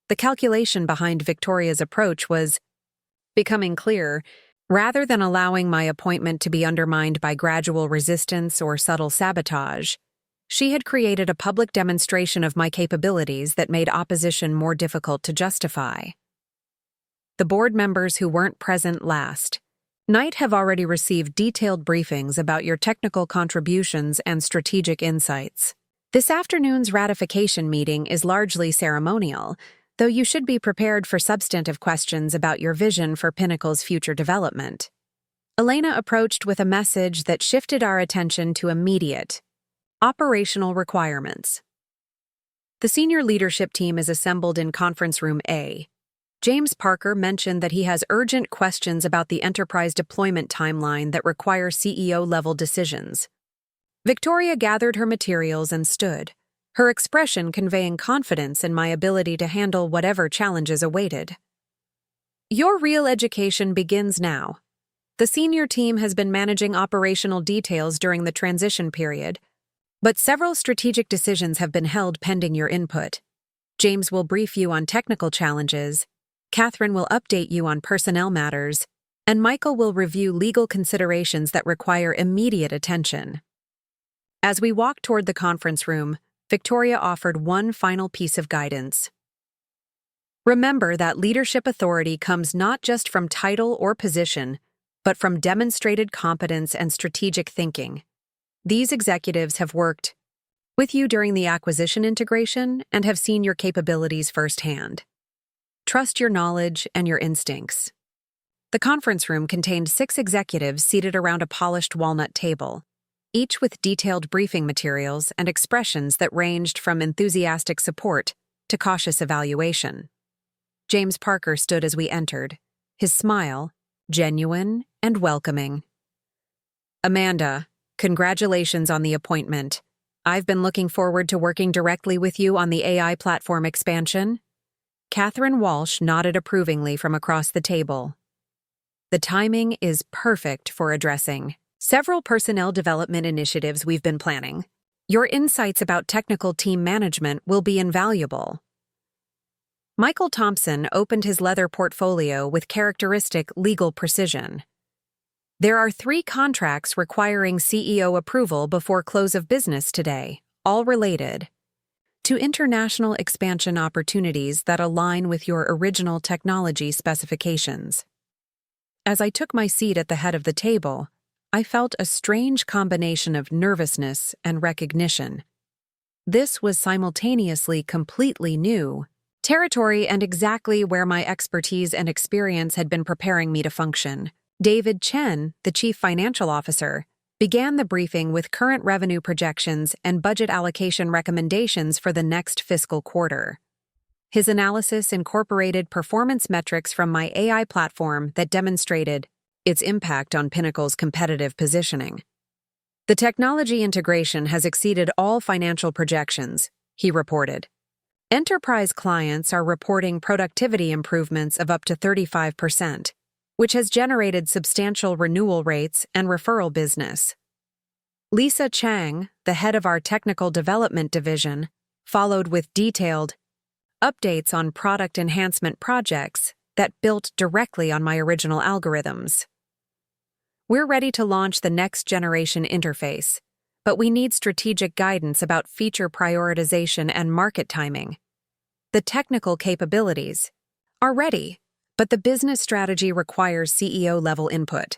The calculation behind Victoria's approach was becoming clear. Rather than allowing my appointment to be undermined by gradual resistance or subtle sabotage, she had created a public demonstration of my capabilities that made opposition more difficult to justify. The board members who weren't present last night have already received detailed briefings about your technical contributions and strategic insights. This afternoon's ratification meeting is largely ceremonial, though you should be prepared for substantive questions about your vision for Pinnacle's future development. Elena approached with a message that shifted our attention to immediate operational requirements. The senior leadership team is assembled in Conference Room A. James Parker mentioned that he has urgent questions about the enterprise deployment timeline that require CEO-level decisions. Victoria gathered her materials and stood, her expression conveying confidence in my ability to handle whatever challenges awaited. "Your real education begins now. The senior team has been managing operational details during the transition period, but several strategic decisions have been held pending your input. James will brief you on technical challenges, Catherine will update you on personnel matters, and Michael will review legal considerations that require immediate attention. As we walked toward the conference room, Victoria offered one final piece of guidance. Remember that leadership authority comes not just from title or position, but from demonstrated competence and strategic thinking. These executives have worked with you during the acquisition integration and have seen your capabilities firsthand. Trust your knowledge and your instincts. The conference room contained 6 executives seated around a polished walnut table, each with detailed briefing materials and expressions that ranged from enthusiastic support to cautious evaluation. James Parker stood as we entered, his smile genuine and welcoming. Amanda, congratulations on the appointment. I've been looking forward to working directly with you on the AI platform expansion. Catherine Walsh nodded approvingly from across the table. The timing is perfect for addressing several personnel development initiatives we've been planning. Your insights about technical team management will be invaluable. Michael Thompson opened his leather portfolio with characteristic legal precision. There are 3 contracts requiring CEO approval before close of business today, all related to international expansion opportunities that align with your original technology specifications. As I took my seat at the head of the table, I felt a strange combination of nervousness and recognition. This was simultaneously completely new territory and exactly where my expertise and experience had been preparing me to function. David Chen, the Chief Financial Officer, began the briefing with current revenue projections and budget allocation recommendations for the next fiscal quarter. His analysis incorporated performance metrics from my AI platform that demonstrated its impact on Pinnacle's competitive positioning. The technology integration has exceeded all financial projections, he reported. Enterprise clients are reporting productivity improvements of up to 35%, which has generated substantial renewal rates and referral business. Lisa Chang, the head of our technical development division, followed with detailed updates on product enhancement projects that built directly on my original algorithms. We're ready to launch the next generation interface, but we need strategic guidance about feature prioritization and market timing. The technical capabilities are ready, but the business strategy requires CEO-level input.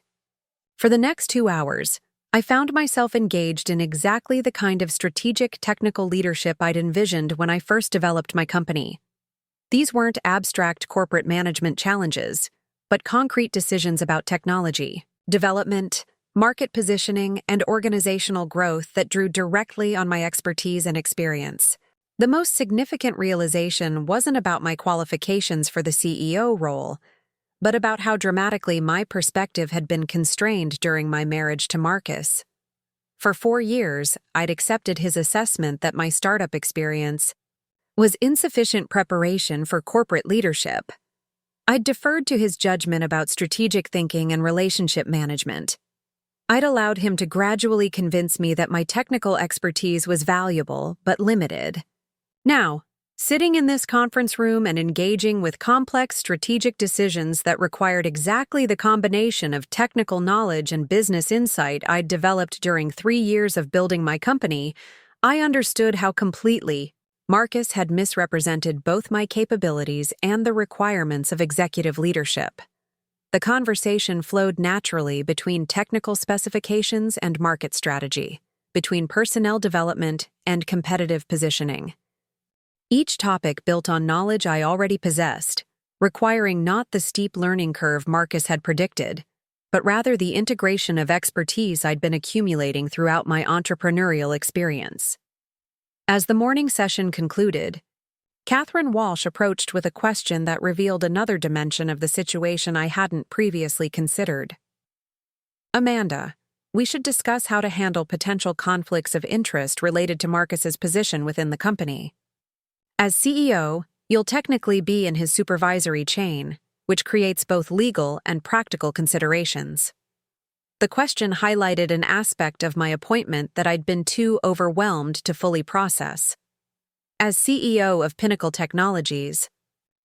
For the next 2 hours, I found myself engaged in exactly the kind of strategic technical leadership I'd envisioned when I first developed my company. These weren't abstract corporate management challenges, but concrete decisions about technology, development, market positioning, and organizational growth that drew directly on my expertise and experience. The most significant realization wasn't about my qualifications for the CEO role, but about how dramatically my perspective had been constrained during my marriage to Marcus. For 4 years, I'd accepted his assessment that my startup experience was insufficient preparation for corporate leadership. I'd deferred to his judgment about strategic thinking and relationship management. I'd allowed him to gradually convince me that my technical expertise was valuable but limited. Now, sitting in this conference room and engaging with complex strategic decisions that required exactly the combination of technical knowledge and business insight I'd developed during 3 years of building my company, I understood how completely Marcus had misrepresented both my capabilities and the requirements of executive leadership. The conversation flowed naturally between technical specifications and market strategy, between personnel development and competitive positioning. Each topic built on knowledge I already possessed, requiring not the steep learning curve Marcus had predicted, but rather the integration of expertise I'd been accumulating throughout my entrepreneurial experience. As the morning session concluded, Catherine Walsh approached with a question that revealed another dimension of the situation I hadn't previously considered. Amanda, we should discuss how to handle potential conflicts of interest related to Marcus's position within the company. As CEO, you'll technically be in his supervisory chain, which creates both legal and practical considerations. The question highlighted an aspect of my appointment that I'd been too overwhelmed to fully process. As CEO of Pinnacle Technologies,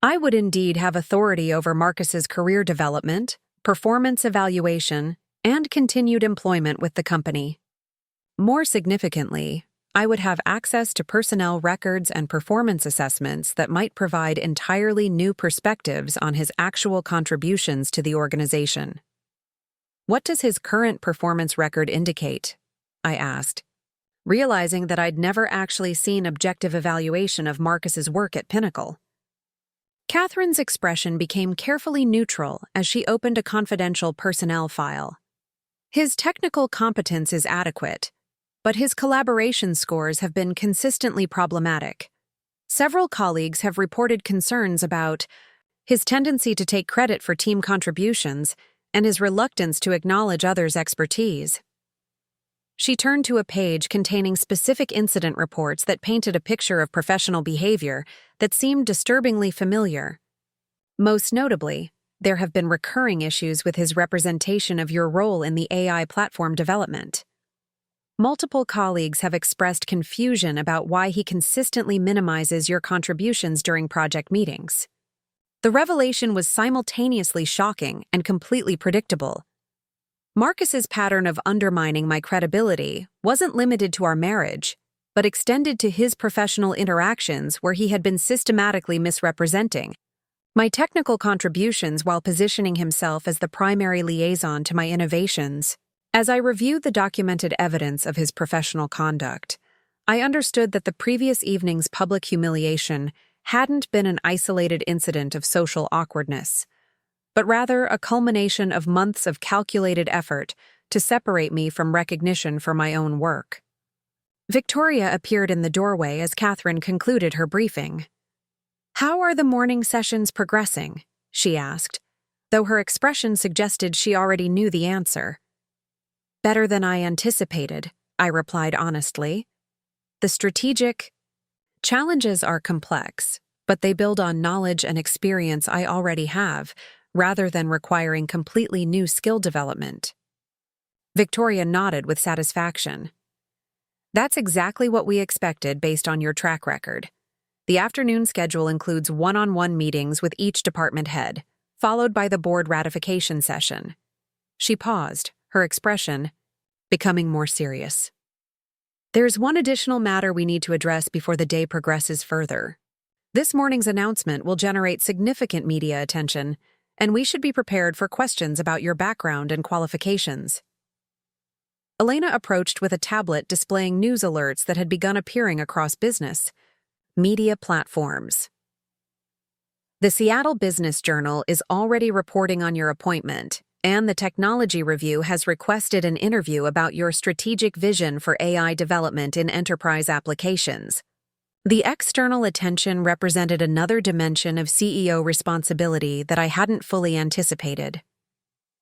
I would indeed have authority over Marcus's career development, performance evaluation, and continued employment with the company. More significantly, I would have access to personnel records and performance assessments that might provide entirely new perspectives on his actual contributions to the organization. "What does his current performance record indicate?" I asked, realizing that I'd never actually seen objective evaluation of Marcus's work at Pinnacle. Catherine's expression became carefully neutral as she opened a confidential personnel file. "His technical competence is adequate, but his collaboration scores have been consistently problematic. Several colleagues have reported concerns about his tendency to take credit for team contributions and his reluctance to acknowledge others' expertise." She turned to a page containing specific incident reports that painted a picture of professional behavior that seemed disturbingly familiar. "Most notably, there have been recurring issues with his representation of your role in the AI platform development. Multiple colleagues have expressed confusion about why he consistently minimizes your contributions during project meetings." The revelation was simultaneously shocking and completely predictable. Marcus's pattern of undermining my credibility wasn't limited to our marriage, but extended to his professional interactions where he had been systematically misrepresenting my technical contributions while positioning himself as the primary liaison to my innovations. As I reviewed the documented evidence of his professional conduct, I understood that the previous evening's public humiliation hadn't been an isolated incident of social awkwardness, but rather a culmination of months of calculated effort to separate me from recognition for my own work. Victoria appeared in the doorway as Catherine concluded her briefing. "How are the morning sessions progressing?" she asked, though her expression suggested she already knew the answer. "Better than I anticipated," I replied honestly. "The strategic challenges are complex, but they build on knowledge and experience I already have, rather than requiring completely new skill development." Victoria nodded with satisfaction. "That's exactly what we expected based on your track record. The afternoon schedule includes one-on-one meetings with each department head, followed by the board ratification session." She paused, her expression becoming more serious. "There's one additional matter we need to address before the day progresses further. This morning's announcement will generate significant media attention, and we should be prepared for questions about your background and qualifications." Elena approached with a tablet displaying news alerts that had begun appearing across business media platforms. "The Seattle Business Journal is already reporting on your appointment, and the Technology Review has requested an interview about your strategic vision for AI development in enterprise applications." The external attention represented another dimension of CEO responsibility that I hadn't fully anticipated.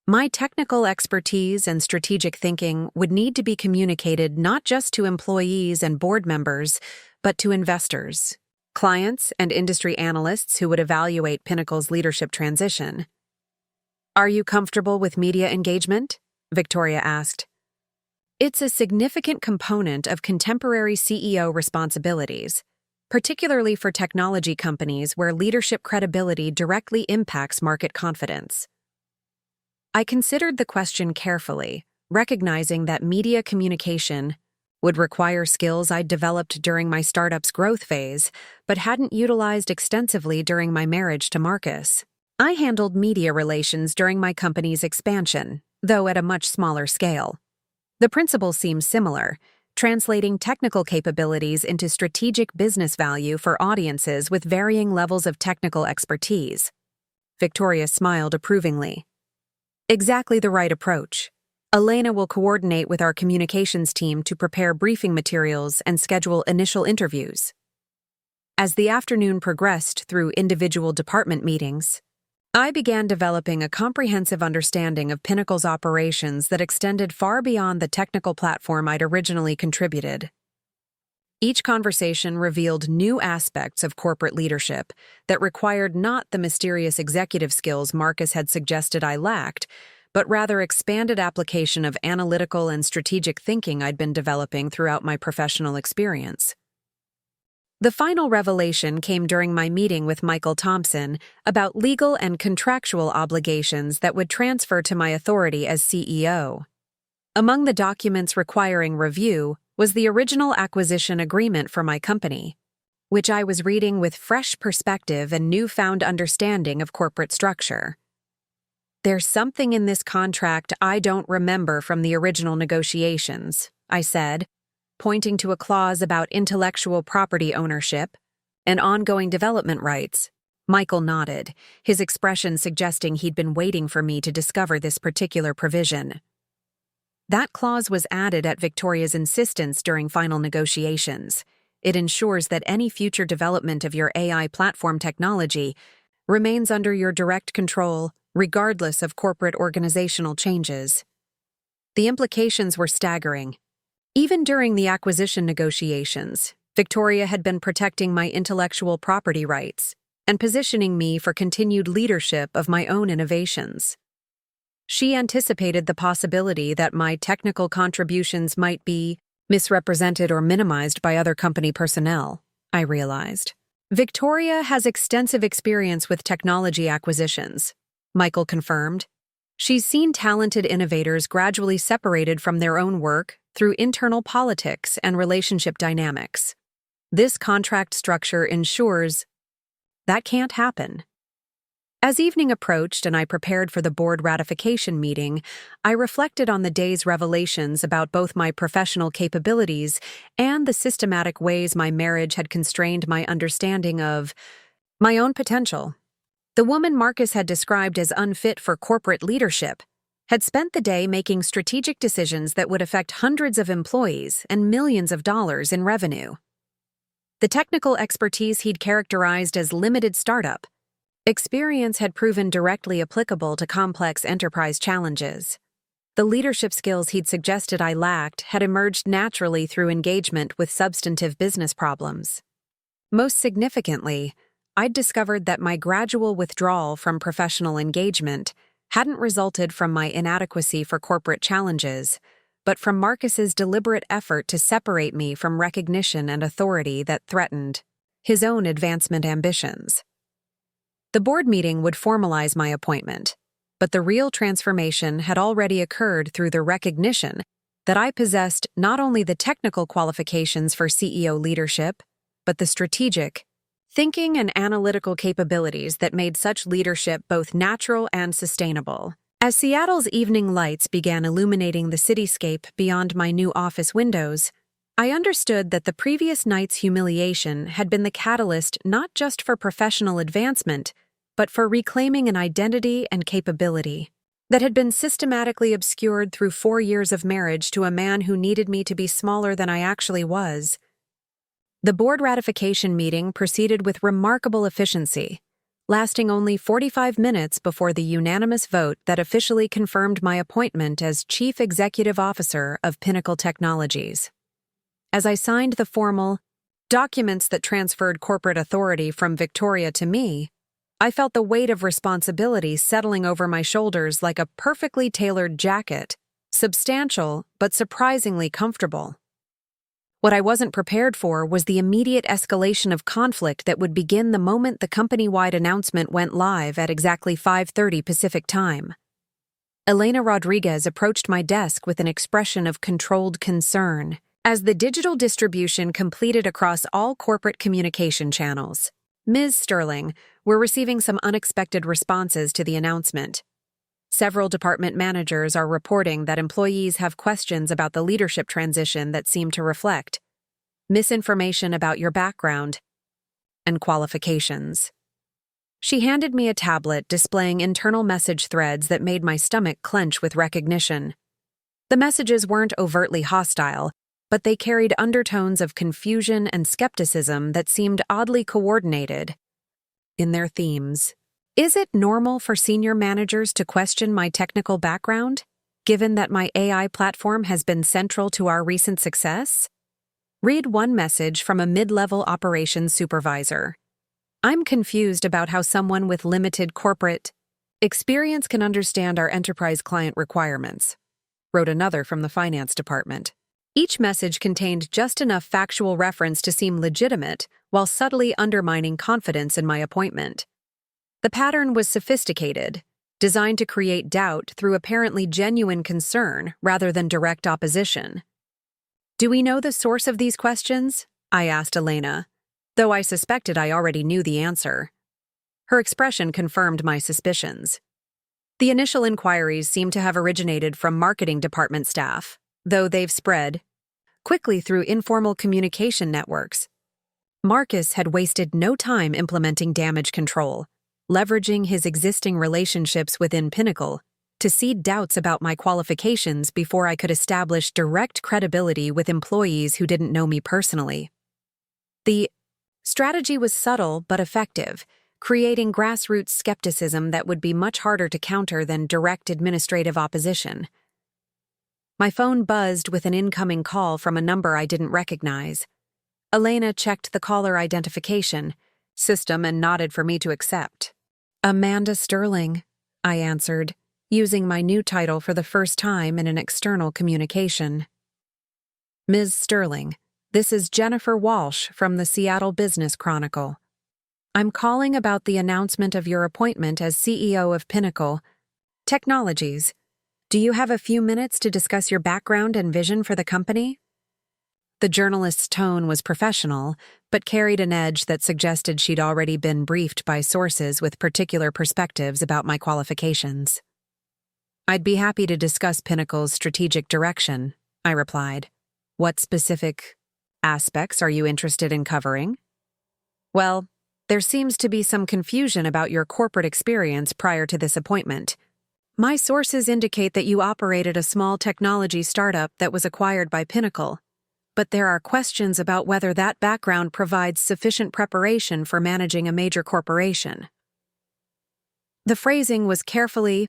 My technical expertise and strategic thinking would need to be communicated not just to employees and board members, but to investors, clients, and industry analysts who would evaluate Pinnacle's leadership transition. "Are you comfortable with media engagement?" Victoria asked. "It's a significant component of contemporary CEO responsibilities, particularly for technology companies where leadership credibility directly impacts market confidence." I considered the question carefully, recognizing that media communication would require skills I'd developed during my startup's growth phase, but hadn't utilized extensively during my marriage to Marcus. I handled media relations during my company's expansion, though at a much smaller scale. The principle seems similar, translating technical capabilities into strategic business value for audiences with varying levels of technical expertise. Victoria smiled approvingly. "Exactly the right approach. Elena will coordinate with our communications team to prepare briefing materials and schedule initial interviews." As the afternoon progressed through individual department meetings, I began developing a comprehensive understanding of Pinnacle's operations that extended far beyond the technical platform I'd originally contributed. Each conversation revealed new aspects of corporate leadership that required not the mysterious executive skills Marcus had suggested I lacked, but rather expanded application of analytical and strategic thinking I'd been developing throughout my professional experience. The final revelation came during my meeting with Michael Thompson about legal and contractual obligations that would transfer to my authority as CEO. Among the documents requiring review was the original acquisition agreement for my company, which I was reading with fresh perspective and newfound understanding of corporate structure. "There's something in this contract I don't remember from the original negotiations," I said, pointing to a clause about intellectual property ownership and ongoing development rights. Michael nodded, his expression suggesting he'd been waiting for me to discover this particular provision. "That clause was added at Victoria's insistence during final negotiations. It ensures that any future development of your AI platform technology remains under your direct control, regardless of corporate organizational changes." The implications were staggering. Even during the acquisition negotiations, Victoria had been protecting my intellectual property rights and positioning me for continued leadership of my own innovations. She anticipated the possibility that my technical contributions might be misrepresented or minimized by other company personnel, I realized. "Victoria has extensive experience with technology acquisitions," Michael confirmed. "She's seen talented innovators gradually separated from their own work through internal politics and relationship dynamics. This contract structure ensures that can't happen." As evening approached and I prepared for the board ratification meeting, I reflected on the day's revelations about both my professional capabilities and the systematic ways my marriage had constrained my understanding of my own potential. The woman Marcus had described as unfit for corporate leadership had spent the day making strategic decisions that would affect hundreds of employees and millions of dollars in revenue. The technical expertise he'd characterized as limited startup experience had proven directly applicable to complex enterprise challenges. The leadership skills he'd suggested I lacked had emerged naturally through engagement with substantive business problems. Most significantly, I'd discovered that my gradual withdrawal from professional engagement hadn't resulted from my inadequacy for corporate challenges, but from Marcus's deliberate effort to separate me from recognition and authority that threatened his own advancement ambitions. The board meeting would formalize my appointment, but the real transformation had already occurred through the recognition that I possessed not only the technical qualifications for CEO leadership, but the strategic, thinking and analytical capabilities that made such leadership both natural and sustainable. As Seattle's evening lights began illuminating the cityscape beyond my new office windows, I understood that the previous night's humiliation had been the catalyst not just for professional advancement, but for reclaiming an identity and capability that had been systematically obscured through 4 years of marriage to a man who needed me to be smaller than I actually was. The board ratification meeting proceeded with remarkable efficiency, lasting only 45 minutes before the unanimous vote that officially confirmed my appointment as Chief Executive Officer of Pinnacle Technologies. As I signed the formal documents that transferred corporate authority from Victoria to me, I felt the weight of responsibility settling over my shoulders like a perfectly tailored jacket, substantial but surprisingly comfortable. What I wasn't prepared for was the immediate escalation of conflict that would begin the moment the company-wide announcement went live at exactly 5:30 Pacific Time. Elena Rodriguez approached my desk with an expression of controlled concern as the digital distribution completed across all corporate communication channels. "Ms. Sterling, we're receiving some unexpected responses to the announcement. Several department managers are reporting that employees have questions about the leadership transition that seem to reflect misinformation about your background and qualifications." She handed me a tablet displaying internal message threads that made my stomach clench with recognition. The messages weren't overtly hostile, but they carried undertones of confusion and skepticism that seemed oddly coordinated in their themes. "Is it normal for senior managers to question my technical background, given that my AI platform has been central to our recent success?" Read one message from a mid-level operations supervisor. "I'm confused about how someone with limited corporate experience can understand our enterprise client requirements," wrote another from the finance department. Each message contained just enough factual reference to seem legitimate, while subtly undermining confidence in my appointment. The pattern was sophisticated, designed to create doubt through apparently genuine concern rather than direct opposition. "Do we know the source of these questions?" I asked Elena, though I suspected I already knew the answer. Her expression confirmed my suspicions. The initial inquiries seem to have originated from marketing department staff, though they've spread quickly through informal communication networks. Marcus had wasted no time implementing damage control, leveraging his existing relationships within Pinnacle to seed doubts about my qualifications before I could establish direct credibility with employees who didn't know me personally. The strategy was subtle but effective, creating grassroots skepticism that would be much harder to counter than direct administrative opposition. My phone buzzed with an incoming call from a number I didn't recognize. Elena checked the caller identification system and nodded for me to accept. "Amanda Sterling," I answered, using my new title for the first time in an external communication. "Ms. Sterling, this is Jennifer Walsh from the Seattle Business Chronicle. I'm calling about the announcement of your appointment as CEO of Pinnacle Technologies. Do you have a few minutes to discuss your background and vision for the company?" The journalist's tone was professional, but carried an edge that suggested she'd already been briefed by sources with particular perspectives about my qualifications. "I'd be happy to discuss Pinnacle's strategic direction," I replied. "What specific aspects are you interested in covering?" "Well, there seems to be some confusion about your corporate experience prior to this appointment. My sources indicate that you operated a small technology startup that was acquired by Pinnacle, but there are questions about whether that background provides sufficient preparation for managing a major corporation." The phrasing was carefully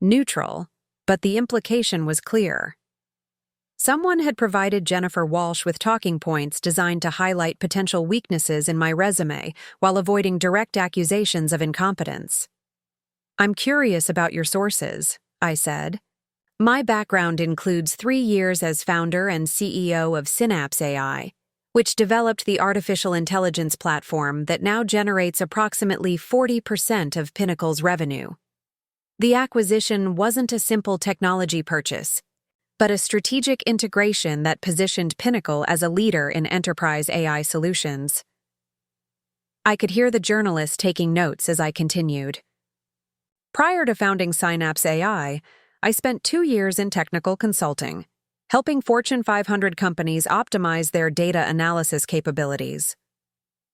neutral, but the implication was clear. Someone had provided Jennifer Walsh with talking points designed to highlight potential weaknesses in my resume while avoiding direct accusations of incompetence. "I'm curious about your sources," I said. "My background includes 3 years as founder and CEO of Synapse AI, which developed the artificial intelligence platform that now generates approximately 40% of Pinnacle's revenue. The acquisition wasn't a simple technology purchase, but a strategic integration that positioned Pinnacle as a leader in enterprise AI solutions." I could hear the journalist taking notes as I continued. "Prior to founding Synapse AI, I spent 2 years in technical consulting, helping Fortune 500 companies optimize their data analysis capabilities.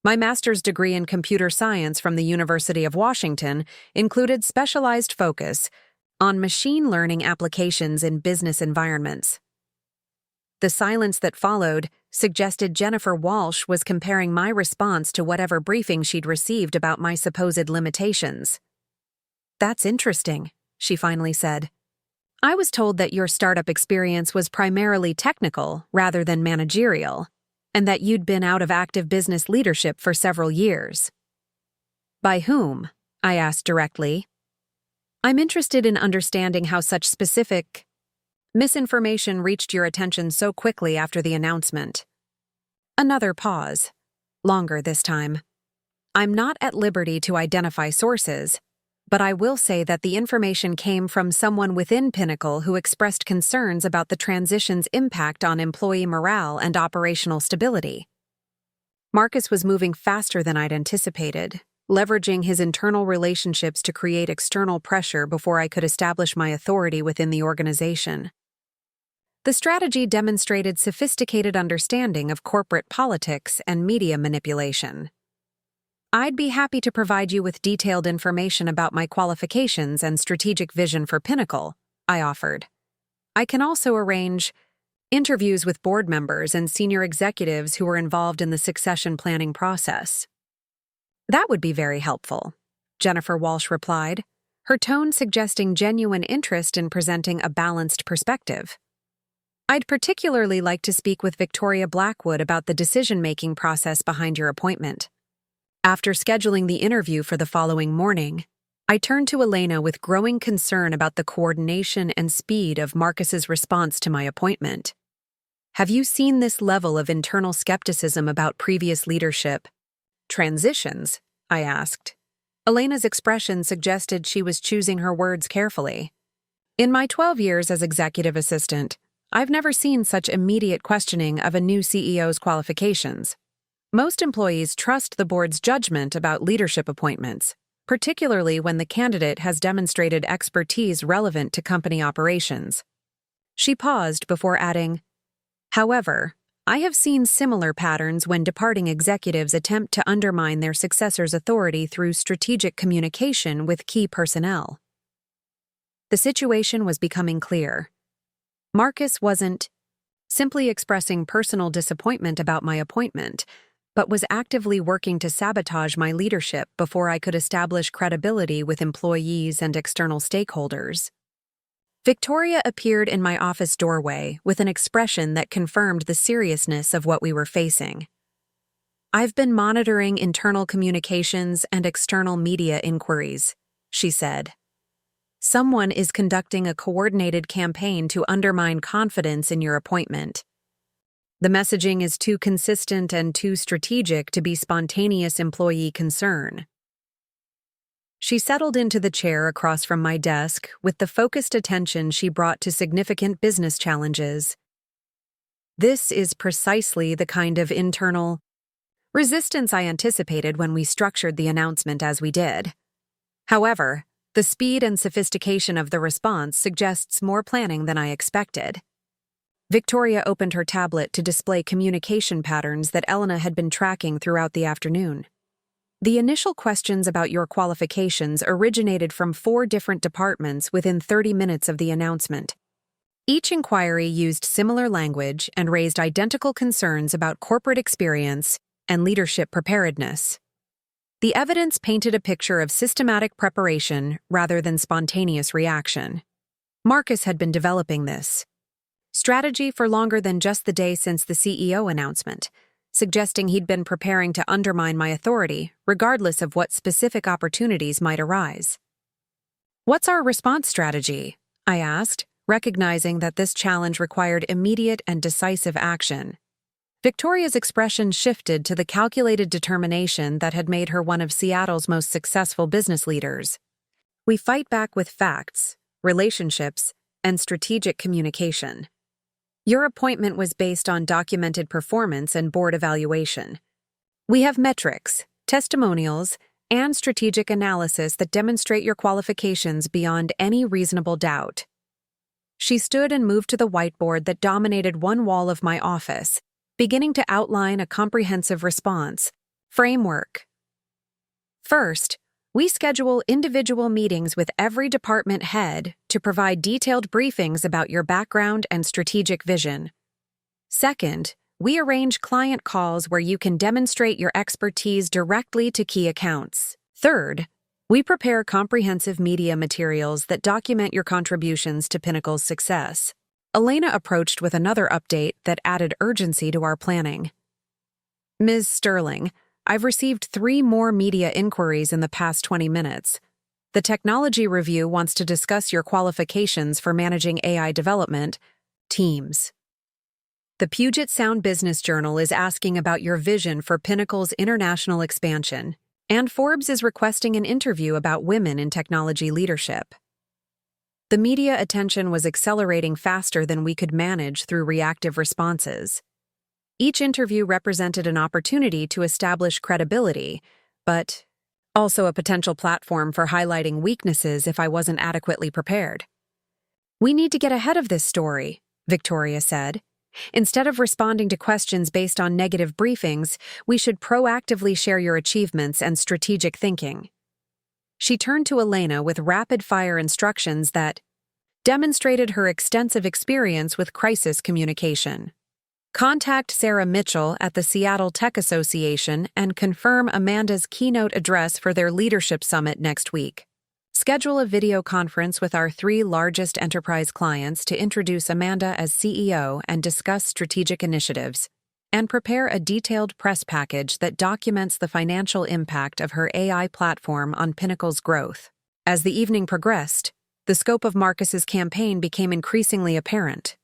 My master's degree in computer science from the University of Washington included specialized focus on machine learning applications in business environments." The silence that followed suggested Jennifer Walsh was comparing my response to whatever briefing she'd received about my supposed limitations. "That's interesting," she finally said. "I was told that your startup experience was primarily technical rather than managerial, and that you'd been out of active business leadership for several years." "By whom?" I asked directly. "I'm interested in understanding how such specific misinformation reached your attention so quickly after the announcement." Another pause. Longer this time. "I'm not at liberty to identify sources, but I will say that the information came from someone within Pinnacle who expressed concerns about the transition's impact on employee morale and operational stability." Marcus was moving faster than I'd anticipated, leveraging his internal relationships to create external pressure before I could establish my authority within the organization. The strategy demonstrated sophisticated understanding of corporate politics and media manipulation. "I'd be happy to provide you with detailed information about my qualifications and strategic vision for Pinnacle," I offered. "I can also arrange interviews with board members and senior executives who were involved in the succession planning process." "That would be very helpful," Jennifer Walsh replied, her tone suggesting genuine interest in presenting a balanced perspective. "I'd particularly like to speak with Victoria Blackwood about the decision-making process behind your appointment." After scheduling the interview for the following morning, I turned to Elena with growing concern about the coordination and speed of Marcus's response to my appointment. Have you seen this level of internal skepticism about previous leadership transitions? I asked. Elena's expression suggested she was choosing her words carefully. In my 12 years as executive assistant, I've never seen such immediate questioning of a new CEO's qualifications. Most employees trust the board's judgment about leadership appointments, particularly when the candidate has demonstrated expertise relevant to company operations. She paused before adding, "However, I have seen similar patterns when departing executives attempt to undermine their successor's authority through strategic communication with key personnel." The situation was becoming clear. Marcus wasn't simply expressing personal disappointment about my appointment, but was actively working to sabotage my leadership before I could establish credibility with employees and external stakeholders. Victoria appeared in my office doorway with an expression that confirmed the seriousness of what we were facing. "I've been monitoring internal communications and external media inquiries," she said. "Someone is conducting a coordinated campaign to undermine confidence in your appointment. The messaging is too consistent and too strategic to be spontaneous employee concern." She settled into the chair across from my desk with the focused attention she brought to significant business challenges. This is precisely the kind of internal resistance I anticipated when we structured the announcement as we did. However, the speed and sophistication of the response suggests more planning than I expected. Victoria opened her tablet to display communication patterns that Elena had been tracking throughout the afternoon. The initial questions about your qualifications originated from 4 different departments within 30 minutes of the announcement. Each inquiry used similar language and raised identical concerns about corporate experience and leadership preparedness. The evidence painted a picture of systematic preparation rather than spontaneous reaction. Marcus had been developing this strategy for longer than just the day since the CEO announcement, suggesting he'd been preparing to undermine my authority, regardless of what specific opportunities might arise. "What's our response strategy?" I asked, recognizing that this challenge required immediate and decisive action. Victoria's expression shifted to the calculated determination that had made her one of Seattle's most successful business leaders. "We fight back with facts, relationships, and strategic communication. Your appointment was based on documented performance and board evaluation. We have metrics, testimonials, and strategic analysis that demonstrate your qualifications beyond any reasonable doubt." She stood and moved to the whiteboard that dominated one wall of my office, beginning to outline a comprehensive response framework. "First, we schedule individual meetings with every department head to provide detailed briefings about your background and strategic vision. Second, we arrange client calls where you can demonstrate your expertise directly to key accounts. Third, we prepare comprehensive media materials that document your contributions to Pinnacle's success." Elena approached with another update that added urgency to our planning. "Ms. Sterling, I've received 3 more media inquiries in the past 20 minutes. The technology review wants to discuss your qualifications for managing AI development teams. The Puget Sound Business Journal is asking about your vision for Pinnacle's international expansion, and Forbes is requesting an interview about women in technology leadership." The media attention was accelerating faster than we could manage through reactive responses. Each interview represented an opportunity to establish credibility, but also a potential platform for highlighting weaknesses if I wasn't adequately prepared. "We need to get ahead of this story," Victoria said. "Instead of responding to questions based on negative briefings, we should proactively share your achievements and strategic thinking." She turned to Elena with rapid-fire instructions that demonstrated her extensive experience with crisis communication. "Contact Sarah Mitchell at the Seattle Tech Association and confirm Amanda's keynote address for their leadership summit next week. Schedule a video conference with our 3 largest enterprise clients to introduce Amanda as CEO and discuss strategic initiatives, and prepare a detailed press package that documents the financial impact of her AI platform on Pinnacle's growth." As the evening progressed, the scope of Marcus's campaign became increasingly apparent.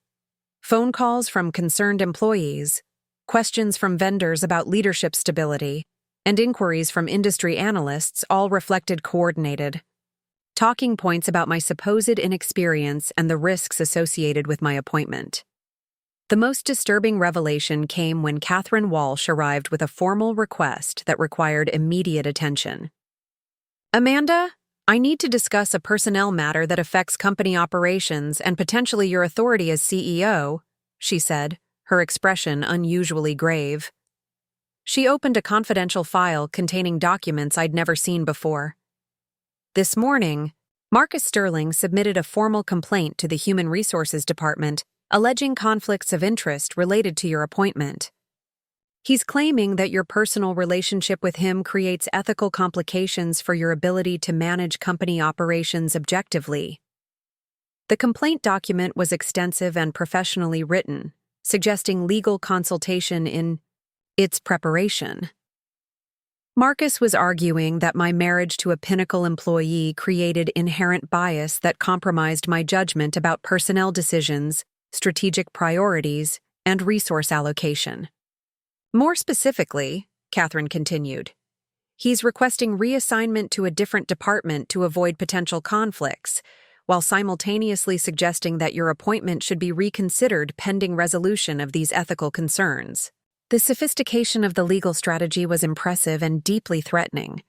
Phone calls from concerned employees, questions from vendors about leadership stability, and inquiries from industry analysts all reflected coordinated. Talking points about my supposed inexperience and the risks associated with my appointment. The most disturbing revelation came when Catherine Walsh arrived with a formal request that required immediate attention. "Amanda, I need to discuss a personnel matter that affects company operations and potentially your authority as CEO," she said, her expression unusually grave. She opened a confidential file containing documents I'd never seen before. "This morning, Marcus Sterling submitted a formal complaint to the Human Resources Department alleging conflicts of interest related to your appointment. He's claiming that your personal relationship with him creates ethical complications for your ability to manage company operations objectively." The complaint document was extensive and professionally written, suggesting legal consultation in its preparation. Marcus was arguing that my marriage to a Pinnacle employee created inherent bias that compromised my judgment about personnel decisions, strategic priorities, and resource allocation. More specifically, Catherine continued, he's requesting reassignment to a different department to avoid potential conflicts, while simultaneously suggesting that your appointment should be reconsidered pending resolution of these ethical concerns. The sophistication of the legal strategy was impressive and deeply threatening.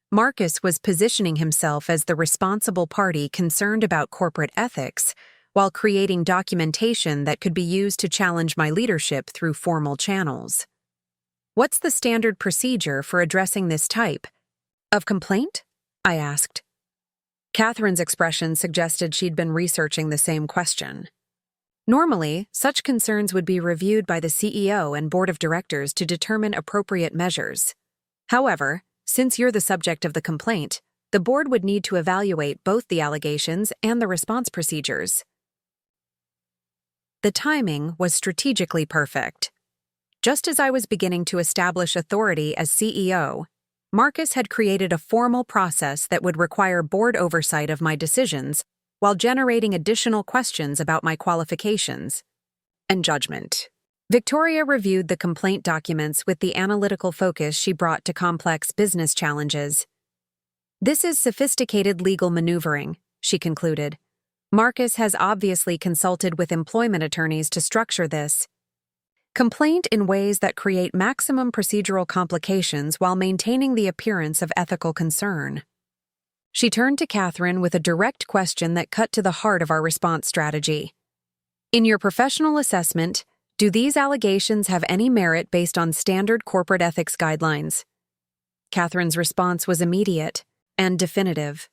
Marcus was positioning himself as the responsible party concerned about corporate ethics, while creating documentation that could be used to challenge my leadership through formal channels. "What's the standard procedure for addressing this type of complaint?" I asked. Catherine's expression suggested she'd been researching the same question. "Normally, such concerns would be reviewed by the CEO and board of directors to determine appropriate measures. However, since you're the subject of the complaint, the board would need to evaluate both the allegations and the response procedures." The timing was strategically perfect. Just as I was beginning to establish authority as CEO, Marcus had created a formal process that would require board oversight of my decisions while generating additional questions about my qualifications and judgment. Victoria reviewed the complaint documents with the analytical focus she brought to complex business challenges. "This is sophisticated legal maneuvering," she concluded. "Marcus has obviously consulted with employment attorneys to structure this complaint in ways that create maximum procedural complications while maintaining the appearance of ethical concern." She turned to Catherine with a direct question that cut to the heart of our response strategy. "In your professional assessment, do these allegations have any merit based on standard corporate ethics guidelines?" Catherine's response was immediate and definitive.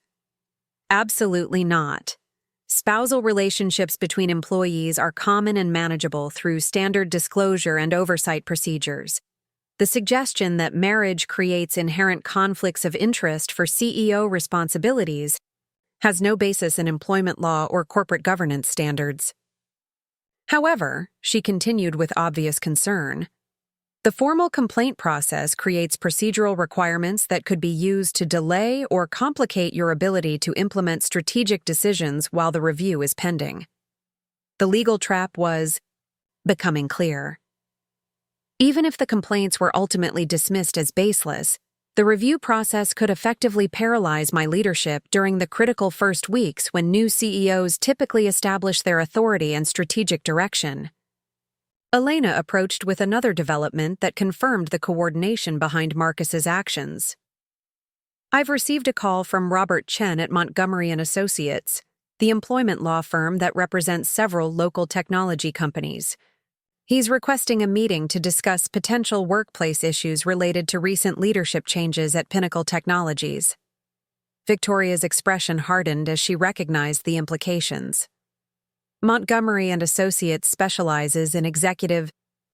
"Absolutely not. Spousal relationships between employees are common and manageable through standard disclosure and oversight procedures. The suggestion that marriage creates inherent conflicts of interest for CEO responsibilities has no basis in employment law or corporate governance standards." However, she continued with obvious concern, "the formal complaint process creates procedural requirements that could be used to delay or complicate your ability to implement strategic decisions while the review is pending." The legal trap was becoming clear. Even if the complaints were ultimately dismissed as baseless, the review process could effectively paralyze my leadership during the critical first weeks when new CEOs typically establish their authority and strategic direction. Elena approached with another development that confirmed the coordination behind Marcus's actions. "I've received a call from Robert Chen at Montgomery & Associates, the employment law firm that represents several local technology companies. He's requesting a meeting to discuss potential workplace issues related to recent leadership changes at Pinnacle Technologies." Victoria's expression hardened as she recognized the implications. Montgomery & Associates specializes in executive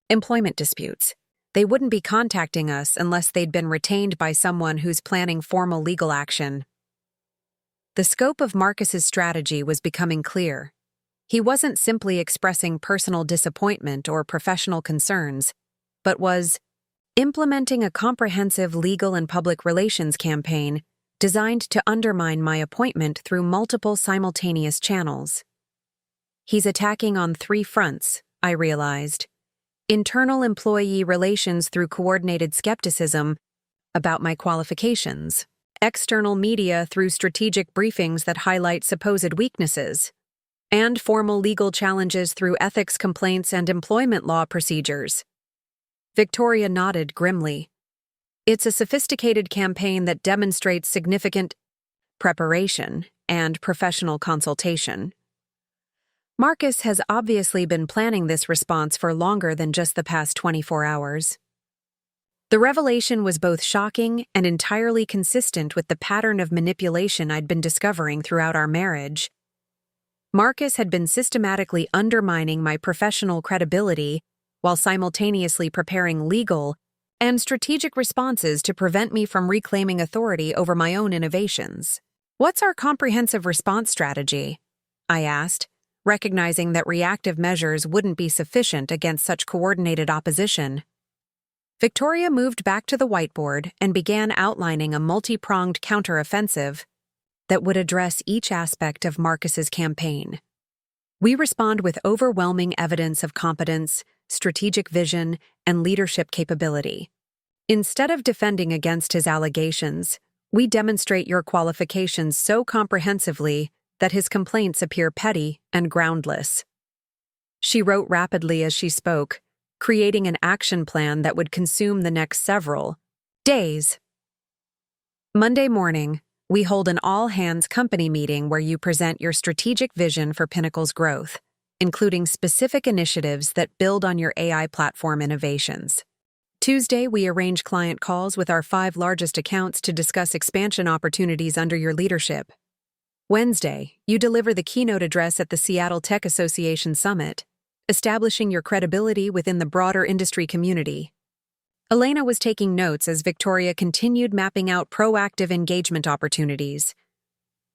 employment disputes. They wouldn't be contacting us unless they'd been retained by someone who's planning formal legal action. The scope of Marcus's strategy was becoming clear. He wasn't simply expressing personal disappointment or professional concerns, but was implementing a comprehensive legal and public relations campaign designed to undermine my appointment through multiple simultaneous channels. He's attacking on 3 fronts, I realized. Internal employee relations through coordinated skepticism about my qualifications. External media through strategic briefings that highlight supposed weaknesses. And formal legal challenges through ethics complaints and employment law procedures. Victoria nodded grimly. It's a sophisticated campaign that demonstrates significant preparation and professional consultation. Marcus has obviously been planning this response for longer than just the past 24 hours. The revelation was both shocking and entirely consistent with the pattern of manipulation I'd been discovering throughout our marriage. Marcus had been systematically undermining my professional credibility while simultaneously preparing legal and strategic responses to prevent me from reclaiming authority over my own innovations. "What's our comprehensive response strategy?" I asked, recognizing that reactive measures wouldn't be sufficient against such coordinated opposition. Victoria moved back to the whiteboard and began outlining a multi-pronged counteroffensive that would address each aspect of Marcus's campaign. We respond with overwhelming evidence of competence, strategic vision, and leadership capability. Instead of defending against his allegations, we demonstrate your qualifications so comprehensively that his complaints appear petty and groundless. She wrote rapidly as she spoke, creating an action plan that would consume the next several days. Monday morning, we hold an all-hands company meeting where you present your strategic vision for Pinnacle's growth, including specific initiatives that build on your AI platform innovations. Tuesday, we arrange client calls with our 5 largest accounts to discuss expansion opportunities under your leadership. Wednesday, you deliver the keynote address at the Seattle Tech Association Summit, establishing your credibility within the broader industry community. Elena was taking notes as Victoria continued mapping out proactive engagement opportunities.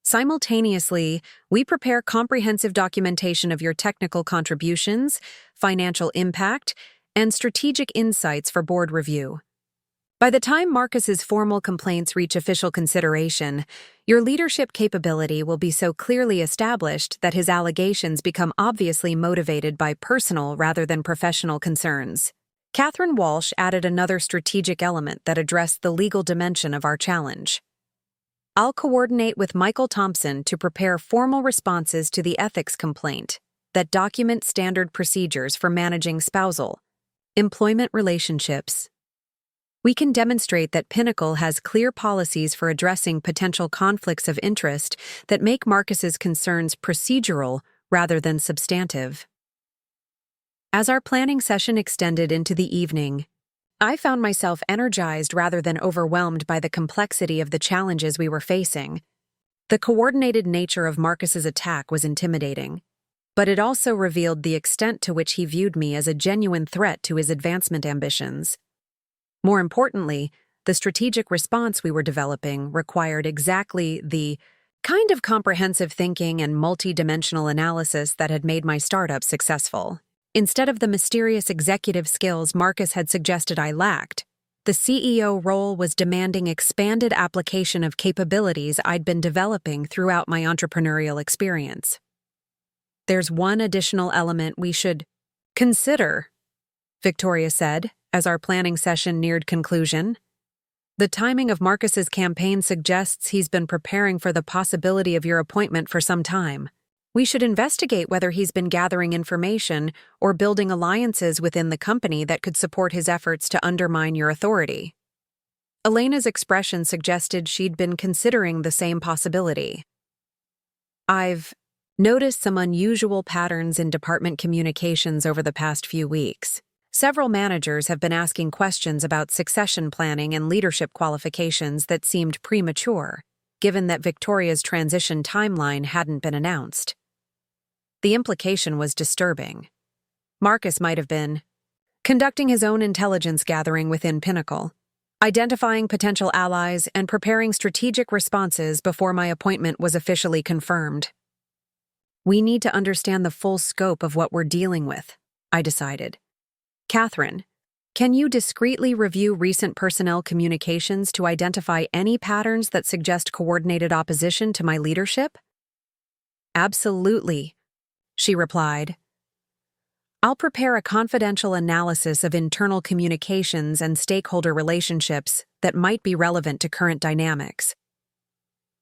Simultaneously, we prepare comprehensive documentation of your technical contributions, financial impact, and strategic insights for board review. By the time Marcus's formal complaints reach official consideration, your leadership capability will be so clearly established that his allegations become obviously motivated by personal rather than professional concerns. Catherine Walsh added another strategic element that addressed the legal dimension of our challenge. I'll coordinate with Michael Thompson to prepare formal responses to the ethics complaint that document standard procedures for managing spousal employment relationships. We can demonstrate that Pinnacle has clear policies for addressing potential conflicts of interest that make Marcus's concerns procedural rather than substantive. As our planning session extended into the evening, I found myself energized rather than overwhelmed by the complexity of the challenges we were facing. The coordinated nature of Marcus's attack was intimidating, but it also revealed the extent to which he viewed me as a genuine threat to his advancement ambitions. More importantly, the strategic response we were developing required exactly the kind of comprehensive thinking and multi-dimensional analysis that had made my startup successful. Instead of the mysterious executive skills Marcus had suggested I lacked, the CEO role was demanding expanded application of capabilities I'd been developing throughout my entrepreneurial experience. "There's one additional element we should consider," Victoria said, as our planning session neared conclusion. "The timing of Marcus's campaign suggests he's been preparing for the possibility of your appointment for some time. We should investigate whether he's been gathering information or building alliances within the company that could support his efforts to undermine your authority." Elena's expression suggested she'd been considering the same possibility. "I've noticed some unusual patterns in department communications over the past few weeks. Several managers have been asking questions about succession planning and leadership qualifications that seemed premature, given that Victoria's transition timeline hadn't been announced." The implication was disturbing. Marcus might have been conducting his own intelligence gathering within Pinnacle, identifying potential allies and preparing strategic responses before my appointment was officially confirmed. "We need to understand the full scope of what we're dealing with," I decided. "Catherine, can you discreetly review recent personnel communications to identify any patterns that suggest coordinated opposition to my leadership?" "Absolutely," she replied. I'll prepare a confidential analysis of internal communications and stakeholder relationships that might be relevant to current dynamics.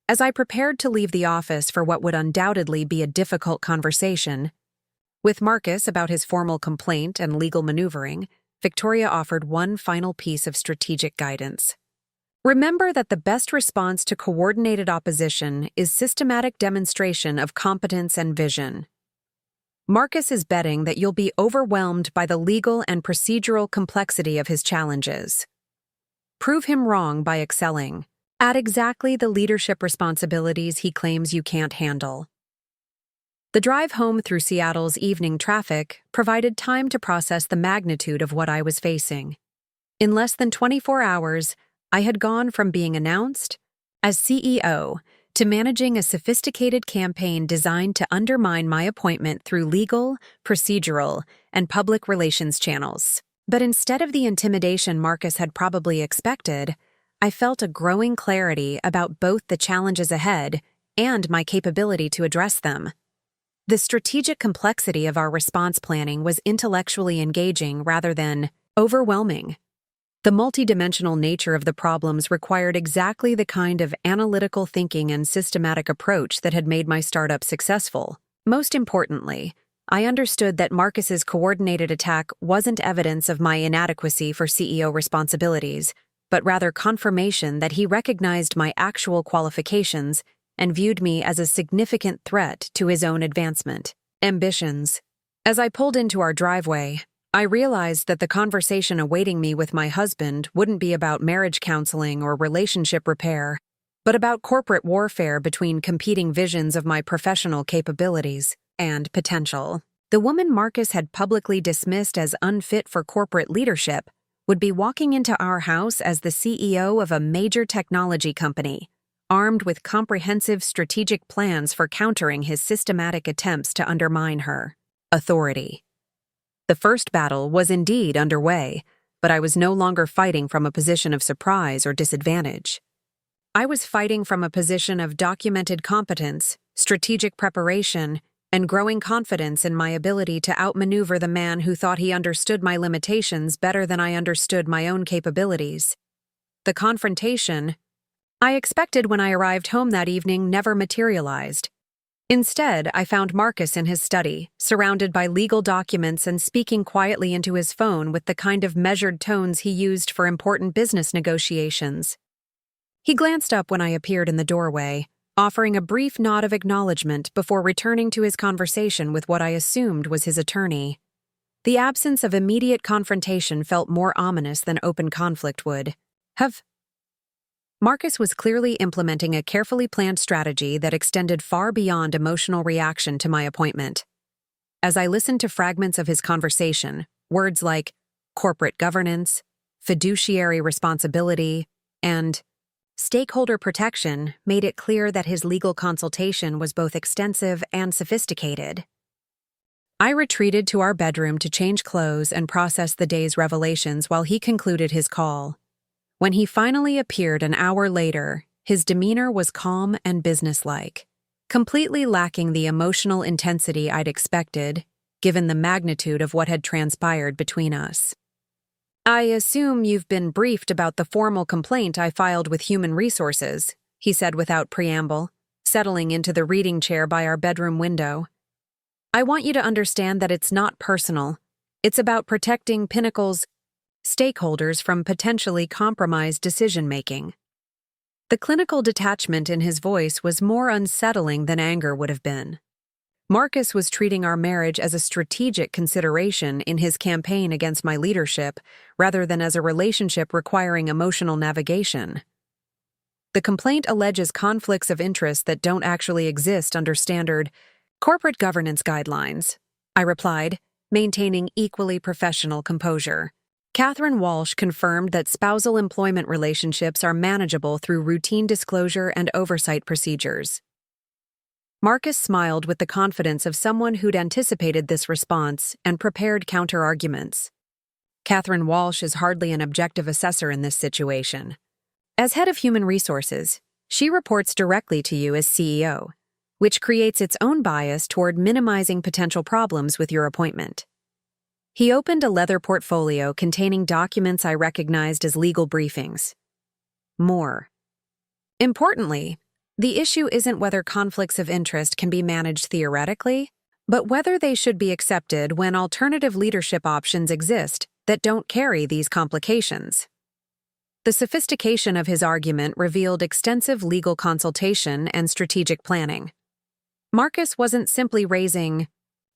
As I prepared to leave the office for what would undoubtedly be a difficult conversation with Marcus about his formal complaint and legal maneuvering, Victoria offered one final piece of strategic guidance. Remember that the best response to coordinated opposition is systematic demonstration of competence and vision. Marcus is betting that you'll be overwhelmed by the legal and procedural complexity of his challenges. Prove him wrong by excelling at exactly the leadership responsibilities he claims you can't handle. The drive home through Seattle's evening traffic provided time to process the magnitude of what I was facing. In less than 24 hours, I had gone from being announced as CEO to managing a sophisticated campaign designed to undermine my appointment through legal, procedural, and public relations channels. But instead of the intimidation Marcus had probably expected, I felt a growing clarity about both the challenges ahead and my capability to address them. The strategic complexity of our response planning was intellectually engaging rather than overwhelming. The multidimensional nature of the problems required exactly the kind of analytical thinking and systematic approach that had made my startup successful. Most importantly, I understood that Marcus's coordinated attack wasn't evidence of my inadequacy for CEO responsibilities, but rather confirmation that he recognized my actual qualifications and viewed me as a significant threat to his own advancement ambitions. As I pulled into our driveway, I realized that the conversation awaiting me with my husband wouldn't be about marriage counseling or relationship repair, but about corporate warfare between competing visions of my professional capabilities and potential. The woman Marcus had publicly dismissed as unfit for corporate leadership would be walking into our house as the CEO of a major technology company, armed with comprehensive strategic plans for countering his systematic attempts to undermine her authority. The first battle was indeed underway, but I was no longer fighting from a position of surprise or disadvantage. I was fighting from a position of documented competence, strategic preparation, and growing confidence in my ability to outmaneuver the man who thought he understood my limitations better than I understood my own capabilities. The confrontation I expected when I arrived home that evening never materialized. Instead, I found Marcus in his study, surrounded by legal documents and speaking quietly into his phone with the kind of measured tones he used for important business negotiations. He glanced up when I appeared in the doorway, offering a brief nod of acknowledgement before returning to his conversation with what I assumed was his attorney. The absence of immediate confrontation felt more ominous than open conflict would have. Marcus was clearly implementing a carefully planned strategy that extended far beyond emotional reaction to my appointment. As I listened to fragments of his conversation, words like corporate governance, fiduciary responsibility, and stakeholder protection made it clear that his legal consultation was both extensive and sophisticated. I retreated to our bedroom to change clothes and process the day's revelations while he concluded his call. When he finally appeared an hour later, his demeanor was calm and businesslike, completely lacking the emotional intensity I'd expected, given the magnitude of what had transpired between us. I assume you've been briefed about the formal complaint I filed with Human Resources, he said without preamble, settling into the reading chair by our bedroom window. I want you to understand that it's not personal. It's about protecting Pinnacle's stakeholders from potentially compromised decision-making. The clinical detachment in his voice was more unsettling than anger would have been. Marcus was treating our marriage as a strategic consideration in his campaign against my leadership, rather than as a relationship requiring emotional navigation. The complaint alleges conflicts of interest that don't actually exist under standard corporate governance guidelines, I replied, maintaining equally professional composure. Catherine Walsh confirmed that spousal employment relationships are manageable through routine disclosure and oversight procedures. Marcus smiled with the confidence of someone who'd anticipated this response and prepared counter-arguments. Catherine Walsh is hardly an objective assessor in this situation. As head of Human Resources, she reports directly to you as CEO. which creates its own bias toward minimizing potential problems with your appointment. He opened a leather portfolio containing documents I recognized as legal briefings. More. Importantly, the issue isn't whether conflicts of interest can be managed theoretically, but whether they should be accepted when alternative leadership options exist that don't carry these complications. The sophistication of his argument revealed extensive legal consultation and strategic planning. Marcus wasn't simply raising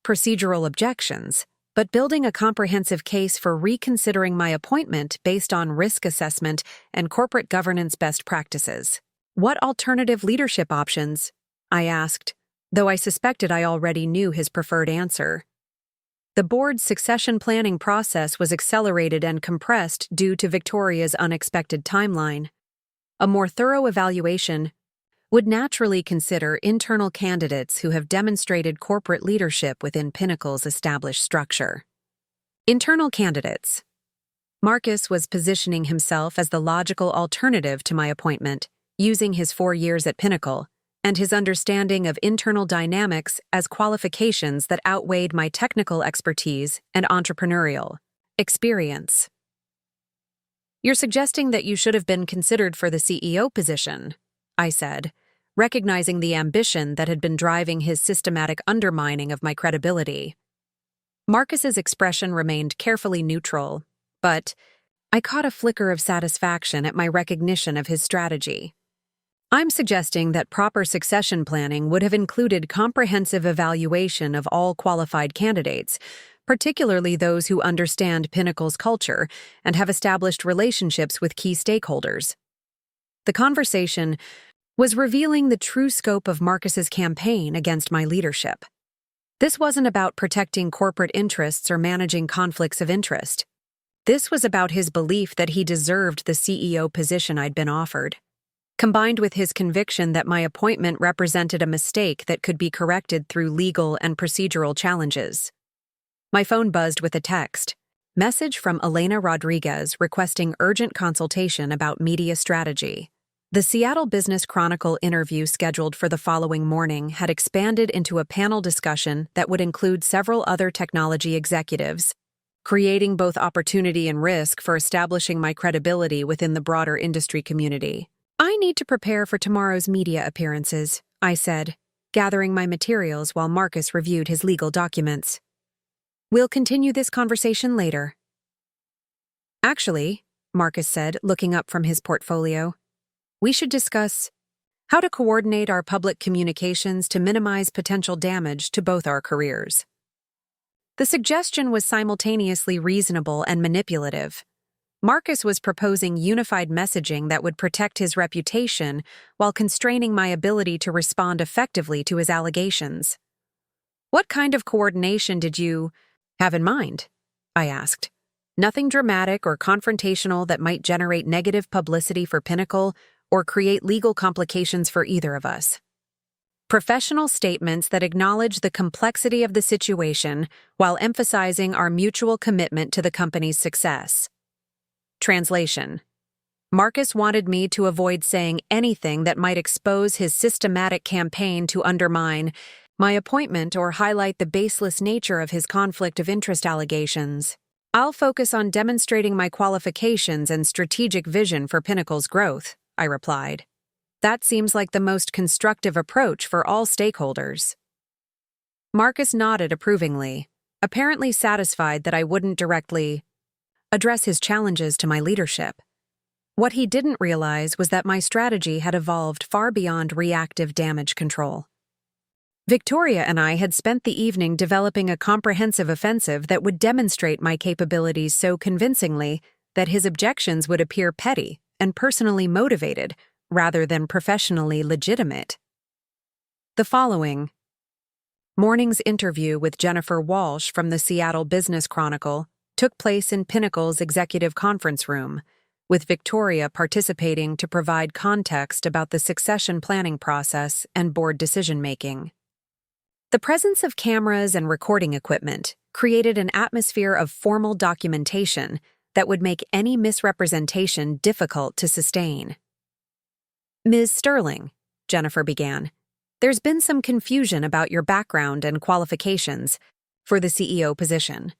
procedural objections, but building a comprehensive case for reconsidering my appointment based on risk assessment and corporate governance best practices. What alternative leadership options? I asked, though I suspected I already knew his preferred answer. The board's succession planning process was accelerated and compressed due to Victoria's unexpected timeline. A more thorough evaluation would naturally consider internal candidates who have demonstrated corporate leadership within Pinnacle's established structure. Internal candidates. Marcus was positioning himself as the logical alternative to my appointment, using his 4 years at Pinnacle and his understanding of internal dynamics as qualifications that outweighed my technical expertise and entrepreneurial experience. You're suggesting that you should have been considered for the CEO position, I said, recognizing the ambition that had been driving his systematic undermining of my credibility. Marcus's expression remained carefully neutral, but I caught a flicker of satisfaction at my recognition of his strategy. I'm suggesting that proper succession planning would have included comprehensive evaluation of all qualified candidates, particularly those who understand Pinnacle's culture and have established relationships with key stakeholders. The conversation was revealing the true scope of Marcus's campaign against my leadership. This wasn't about protecting corporate interests or managing conflicts of interest. This was about his belief that he deserved the CEO position I'd been offered, combined with his conviction that my appointment represented a mistake that could be corrected through legal and procedural challenges. My phone buzzed with a text. Message from Elena Rodriguez requesting urgent consultation about media strategy. The Seattle Business Chronicle interview scheduled for the following morning had expanded into a panel discussion that would include several other technology executives, creating both opportunity and risk for establishing my credibility within the broader industry community. I need to prepare for tomorrow's media appearances, I said, gathering my materials while Marcus reviewed his legal documents. We'll continue this conversation later. Actually, Marcus said, looking up from his portfolio, we should discuss how to coordinate our public communications to minimize potential damage to both our careers. The suggestion was simultaneously reasonable and manipulative. Marcus was proposing unified messaging that would protect his reputation while constraining my ability to respond effectively to his allegations. What kind of coordination did you have in mind? I asked. Nothing dramatic or confrontational that might generate negative publicity for Pinnacle or create legal complications for either of us. Professional statements that acknowledge the complexity of the situation while emphasizing our mutual commitment to the company's success. Translation. Marcus wanted me to avoid saying anything that might expose his systematic campaign to undermine my appointment or highlight the baseless nature of his conflict of interest allegations. I'll focus on demonstrating my qualifications and strategic vision for Pinnacle's growth, I replied. That seems like the most constructive approach for all stakeholders. Marcus nodded approvingly, apparently satisfied that I wouldn't directly address his challenges to my leadership. What he didn't realize was that my strategy had evolved far beyond reactive damage control. Victoria and I had spent the evening developing a comprehensive offensive that would demonstrate my capabilities so convincingly that his objections would appear petty and personally motivated rather than professionally legitimate. The following morning's interview with Jennifer Walsh from the Seattle Business Chronicle took place in Pinnacle's executive conference room, with Victoria participating to provide context about the succession planning process and board decision-making. The presence of cameras and recording equipment created an atmosphere of formal documentation that would make any misrepresentation difficult to sustain. Ms. Sterling, Jennifer began, There's been some confusion about your background and qualifications for the CEO position.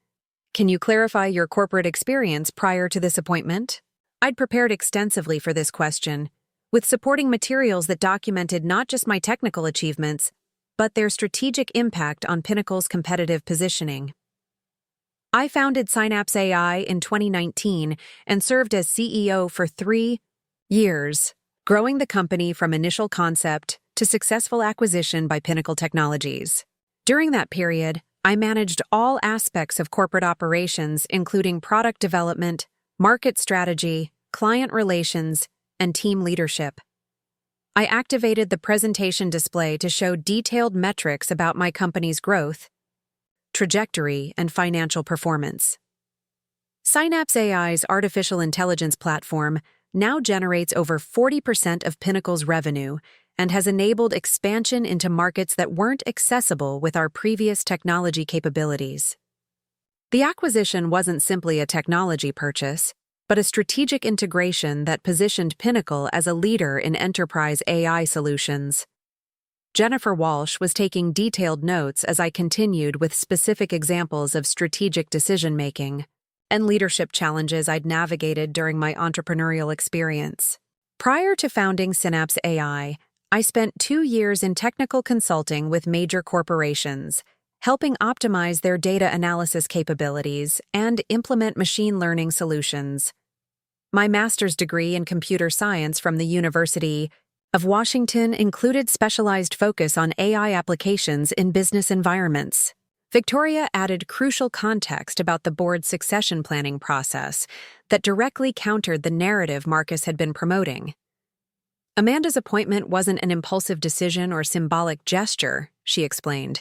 Can you clarify your corporate experience prior to this appointment? I'd prepared extensively for this question, with supporting materials that documented not just my technical achievements, but their strategic impact on Pinnacle's competitive positioning. I founded Synapse AI in 2019 and served as CEO for 3 years, growing the company from initial concept to successful acquisition by Pinnacle Technologies. During that period, I managed all aspects of corporate operations, including product development, market strategy, client relations, and team leadership. I activated the presentation display to show detailed metrics about my company's growth, trajectory, and financial performance. Synapse AI's artificial intelligence platform now generates over 40% of Pinnacle's revenue and has enabled expansion into markets that weren't accessible with our previous technology capabilities. The acquisition wasn't simply a technology purchase, but a strategic integration that positioned Pinnacle as a leader in enterprise AI solutions. Jennifer Walsh was taking detailed notes as I continued with specific examples of strategic decision-making and leadership challenges I'd navigated during my entrepreneurial experience. Prior to founding Synapse AI, I spent 2 years in technical consulting with major corporations, helping optimize their data analysis capabilities and implement machine learning solutions. My master's degree in computer science from the University of Washington included specialized focus on AI applications in business environments. Victoria added crucial context about the board's succession planning process that directly countered the narrative Marcus had been promoting. Amanda's appointment wasn't an impulsive decision or symbolic gesture, she explained.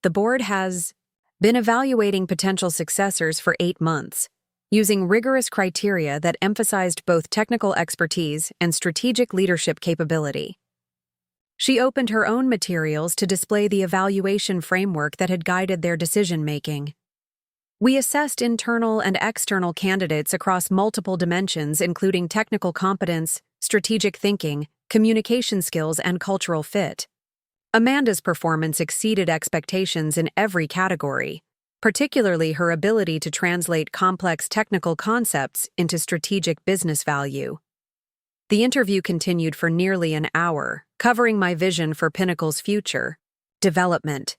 The board has been evaluating potential successors for 8 months, using rigorous criteria that emphasized both technical expertise and strategic leadership capability. She opened her own materials to display the evaluation framework that had guided their decision-making. We assessed internal and external candidates across multiple dimensions, including technical competence, strategic thinking, communication skills, and cultural fit. Amanda's performance exceeded expectations in every category, particularly her ability to translate complex technical concepts into strategic business value. The interview continued for nearly an hour, covering my vision for Pinnacle's future, development,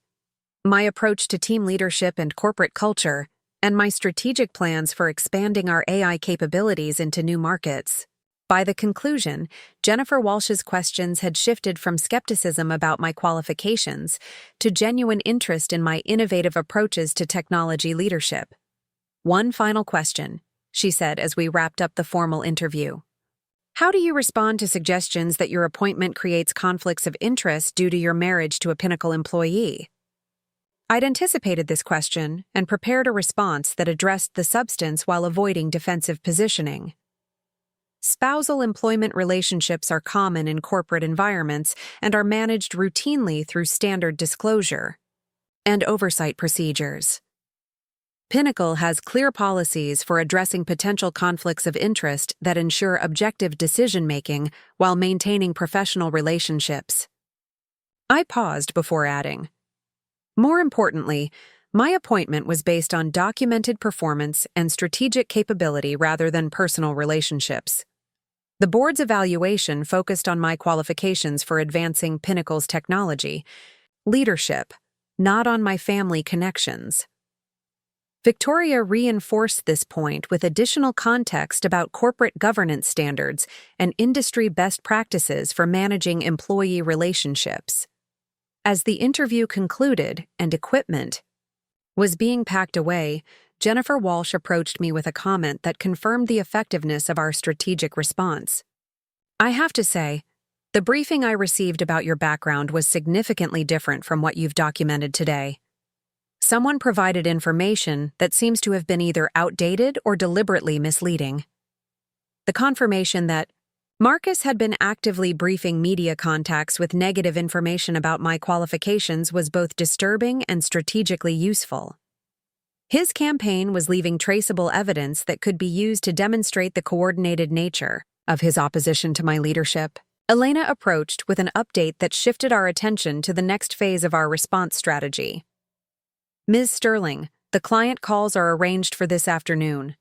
my approach to team leadership and corporate culture, and my strategic plans for expanding our AI capabilities into new markets. By the conclusion, Jennifer Walsh's questions had shifted from skepticism about my qualifications to genuine interest in my innovative approaches to technology leadership. "One final question," she said as we wrapped up the formal interview. "How do you respond to suggestions that your appointment creates conflicts of interest due to your marriage to a Pinnacle employee?" I'd anticipated this question and prepared a response that addressed the substance while avoiding defensive positioning. Spousal employment relationships are common in corporate environments and are managed routinely through standard disclosure and oversight procedures. Pinnacle has clear policies for addressing potential conflicts of interest that ensure objective decision-making while maintaining professional relationships. I paused before adding, "More importantly, my appointment was based on documented performance and strategic capability rather than personal relationships. The board's evaluation focused on my qualifications for advancing Pinnacle's technology, leadership, not on my family connections." Victoria reinforced this point with additional context about corporate governance standards and industry best practices for managing employee relationships. As the interview concluded and equipment was being packed away, Jennifer Walsh approached me with a comment that confirmed the effectiveness of our strategic response. "I have to say, the briefing I received about your background was significantly different from what you've documented today. Someone provided information that seems to have been either outdated or deliberately misleading." The confirmation that Marcus had been actively briefing media contacts with negative information about my qualifications was both disturbing and strategically useful. His campaign was leaving traceable evidence that could be used to demonstrate the coordinated nature of his opposition to my leadership Elena approached with an update that shifted our attention to the next phase of our response strategy. Ms. Sterling, the client calls are arranged for this afternoon.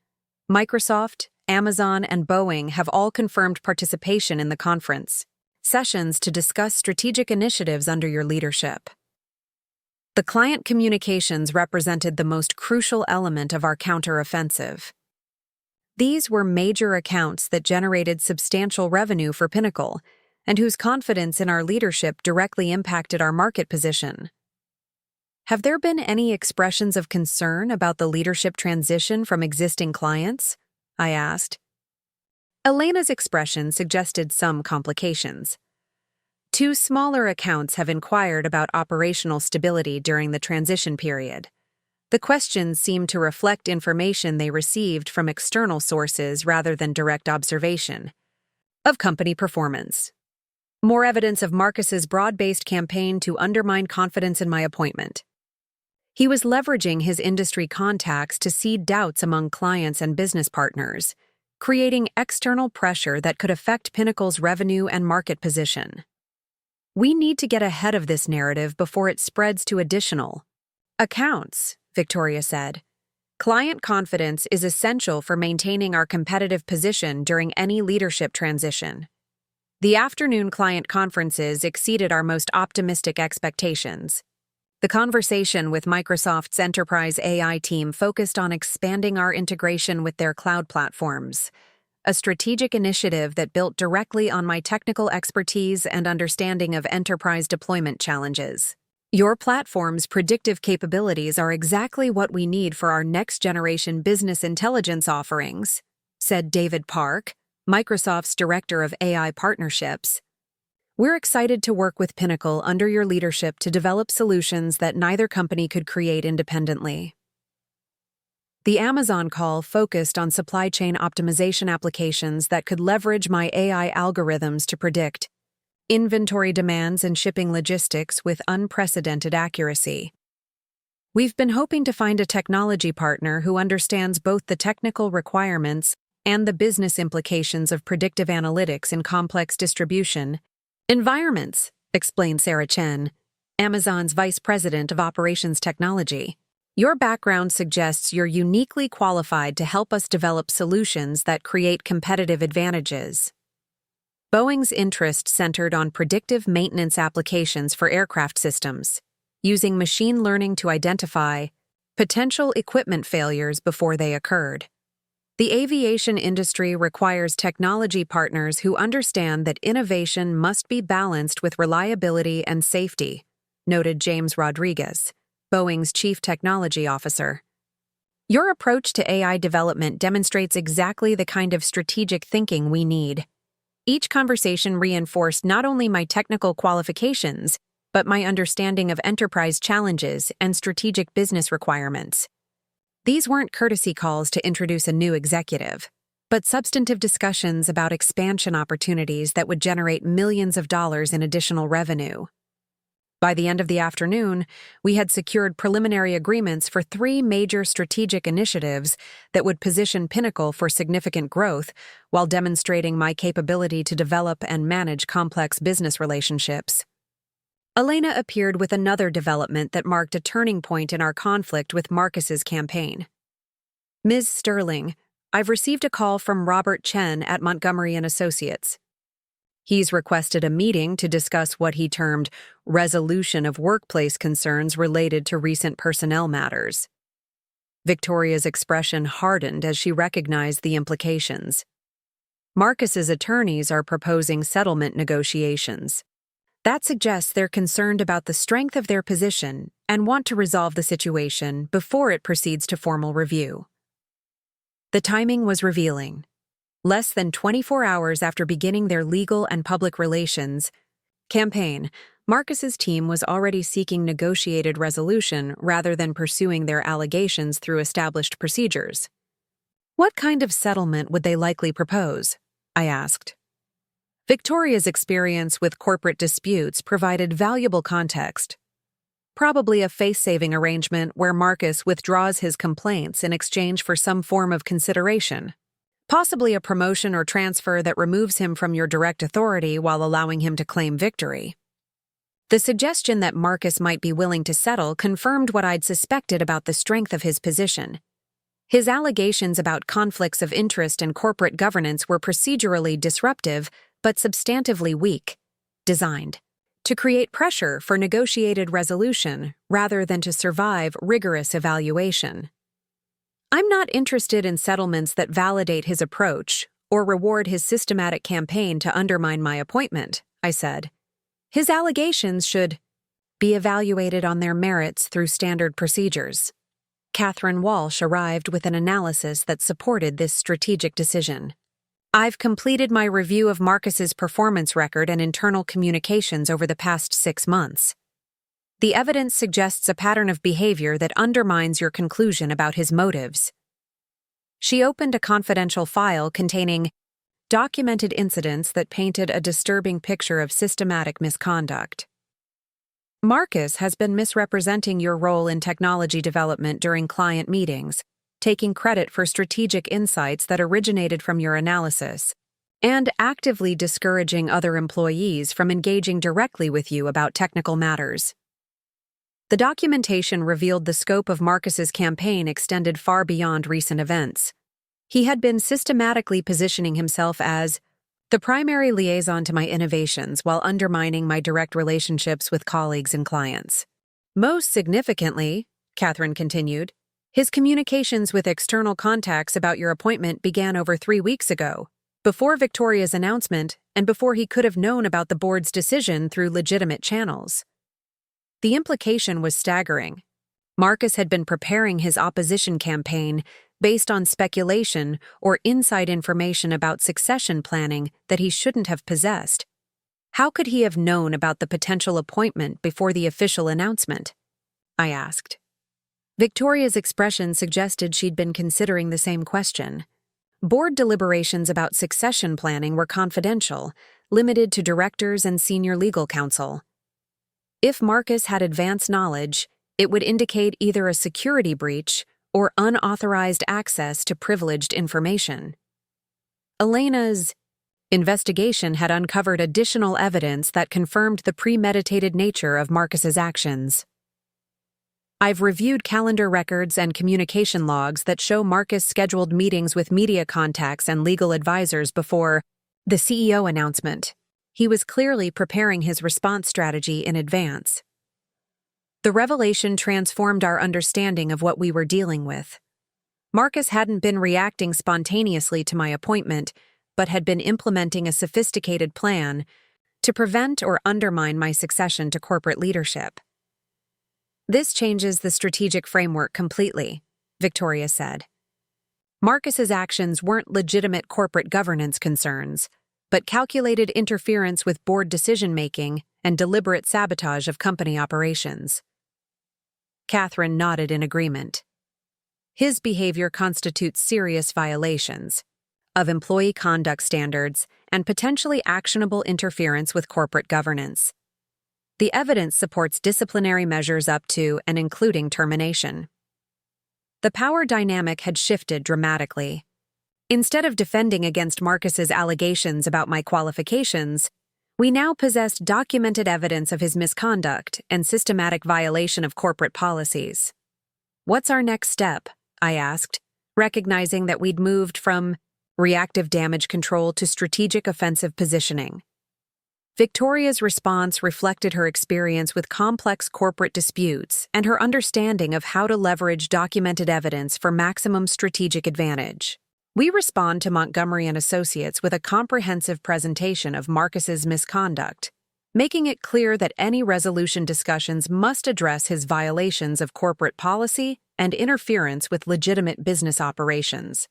Microsoft, Amazon, and Boeing have all confirmed participation in the conference. Sessions to discuss strategic initiatives under your leadership. The client communications represented the most crucial element of our counteroffensive. These were major accounts that generated substantial revenue for Pinnacle, and whose confidence in our leadership directly impacted our market position. Have there been any expressions of concern about the leadership transition from existing clients? I asked. Elena's expression suggested some complications. 2 smaller accounts have inquired about operational stability during the transition period. The questions seem to reflect information they received from external sources rather than direct observation of company performance. More evidence of Marcus's broad-based campaign to undermine confidence in my appointment. He was leveraging his industry contacts to seed doubts among clients and business partners, creating external pressure that could affect Pinnacle's revenue and market position. We need to get ahead of this narrative before it spreads to additional accounts, Victoria said. Client confidence is essential for maintaining our competitive position during any leadership transition. The afternoon client conferences exceeded our most optimistic expectations. The conversation with Microsoft's enterprise AI team focused on expanding our integration with their cloud platforms, a strategic initiative that built directly on my technical expertise and understanding of enterprise deployment challenges. Your platform's predictive capabilities are exactly what we need for our next-generation business intelligence offerings, said David Park, Microsoft's Director of AI Partnerships. We're excited to work with Pinnacle under your leadership to develop solutions that neither company could create independently. The Amazon call focused on supply chain optimization applications that could leverage my AI algorithms to predict inventory demands and shipping logistics with unprecedented accuracy. We've been hoping to find a technology partner who understands both the technical requirements and the business implications of predictive analytics in complex distribution environments, explained Sarah Chen, Amazon's Vice President of Operations Technology. Your background suggests you're uniquely qualified to help us develop solutions that create competitive advantages. Boeing's interest centered on predictive maintenance applications for aircraft systems, using machine learning to identify potential equipment failures before they occurred. The aviation industry requires technology partners who understand that innovation must be balanced with reliability and safety, noted James Rodriguez, Boeing's Chief Technology Officer. Your approach to AI development demonstrates exactly the kind of strategic thinking we need. Each conversation reinforced not only my technical qualifications, but my understanding of enterprise challenges and strategic business requirements. These weren't courtesy calls to introduce a new executive, but substantive discussions about expansion opportunities that would generate millions of dollars in additional revenue. By the end of the afternoon, we had secured preliminary agreements for 3 major strategic initiatives that would position Pinnacle for significant growth while demonstrating my capability to develop and manage complex business relationships. Elena appeared with another development that marked a turning point in our conflict with Marcus's campaign. Ms. Sterling, I've received a call from Robert Chen at Montgomery & Associates. He's requested a meeting to discuss what he termed resolution of workplace concerns related to recent personnel matters. Victoria's expression hardened as she recognized the implications. Marcus's attorneys are proposing settlement negotiations. That suggests they're concerned about the strength of their position and want to resolve the situation before it proceeds to formal review. The timing was revealing. Less than 24 hours after beginning their legal and public relations campaign, Marcus's team was already seeking negotiated resolution rather than pursuing their allegations through established procedures. What kind of settlement would they likely propose? I asked. Victoria's experience with corporate disputes provided valuable context. Probably a face-saving arrangement where Marcus withdraws his complaints in exchange for some form of consideration. Possibly a promotion or transfer that removes him from your direct authority while allowing him to claim victory. The suggestion that Marcus might be willing to settle confirmed what I'd suspected about the strength of his position. His allegations about conflicts of interest and corporate governance were procedurally disruptive but substantively weak, designed to create pressure for negotiated resolution rather than to survive rigorous evaluation. I'm not interested in settlements that validate his approach or reward his systematic campaign to undermine my appointment, I said. His allegations should be evaluated on their merits through standard procedures. Catherine Walsh arrived with an analysis that supported this strategic decision. I've completed my review of Marcus's performance record and internal communications over the past 6 months. The evidence suggests a pattern of behavior that undermines your conclusion about his motives. She opened a confidential file containing documented incidents that painted a disturbing picture of systematic misconduct. Marcus has been misrepresenting your role in technology development during client meetings, taking credit for strategic insights that originated from your analysis, and actively discouraging other employees from engaging directly with you about technical matters. The documentation revealed the scope of Marcus's campaign extended far beyond recent events. He had been systematically positioning himself as the primary liaison to my innovations while undermining my direct relationships with colleagues and clients. Most significantly, Catherine continued, his communications with external contacts about your appointment began over 3 weeks ago, before Victoria's announcement and before he could have known about the board's decision through legitimate channels. The implication was staggering. Marcus had been preparing his opposition campaign based on speculation or inside information about succession planning that he shouldn't have possessed. How could he have known about the potential appointment before the official announcement? I asked. Victoria's expression suggested she'd been considering the same question. Board deliberations about succession planning were confidential, limited to directors and senior legal counsel. If Marcus had advance knowledge, it would indicate either a security breach or unauthorized access to privileged information. Elena's investigation had uncovered additional evidence that confirmed the premeditated nature of Marcus's actions. I've reviewed calendar records and communication logs that show Marcus scheduled meetings with media contacts and legal advisors before the CEO announcement. He was clearly preparing his response strategy in advance. The revelation transformed our understanding of what we were dealing with. Marcus hadn't been reacting spontaneously to my appointment, but had been implementing a sophisticated plan to prevent or undermine my succession to corporate leadership. This changes the strategic framework completely, Victoria said. Marcus's actions weren't legitimate corporate governance concerns, but calculated interference with board decision-making and deliberate sabotage of company operations. Catherine nodded in agreement. His behavior constitutes serious violations of employee conduct standards and potentially actionable interference with corporate governance. The evidence supports disciplinary measures up to and including termination. The power dynamic had shifted dramatically. Instead of defending against Marcus's allegations about my qualifications, we now possessed documented evidence of his misconduct and systematic violation of corporate policies. What's our next step? I asked, recognizing that we'd moved from reactive damage control to strategic offensive positioning. Victoria's response reflected her experience with complex corporate disputes and her understanding of how to leverage documented evidence for maximum strategic advantage. We respond to Montgomery & Associates with a comprehensive presentation of Marcus's misconduct, making it clear that any resolution discussions must address his violations of corporate policy and interference with legitimate business operations.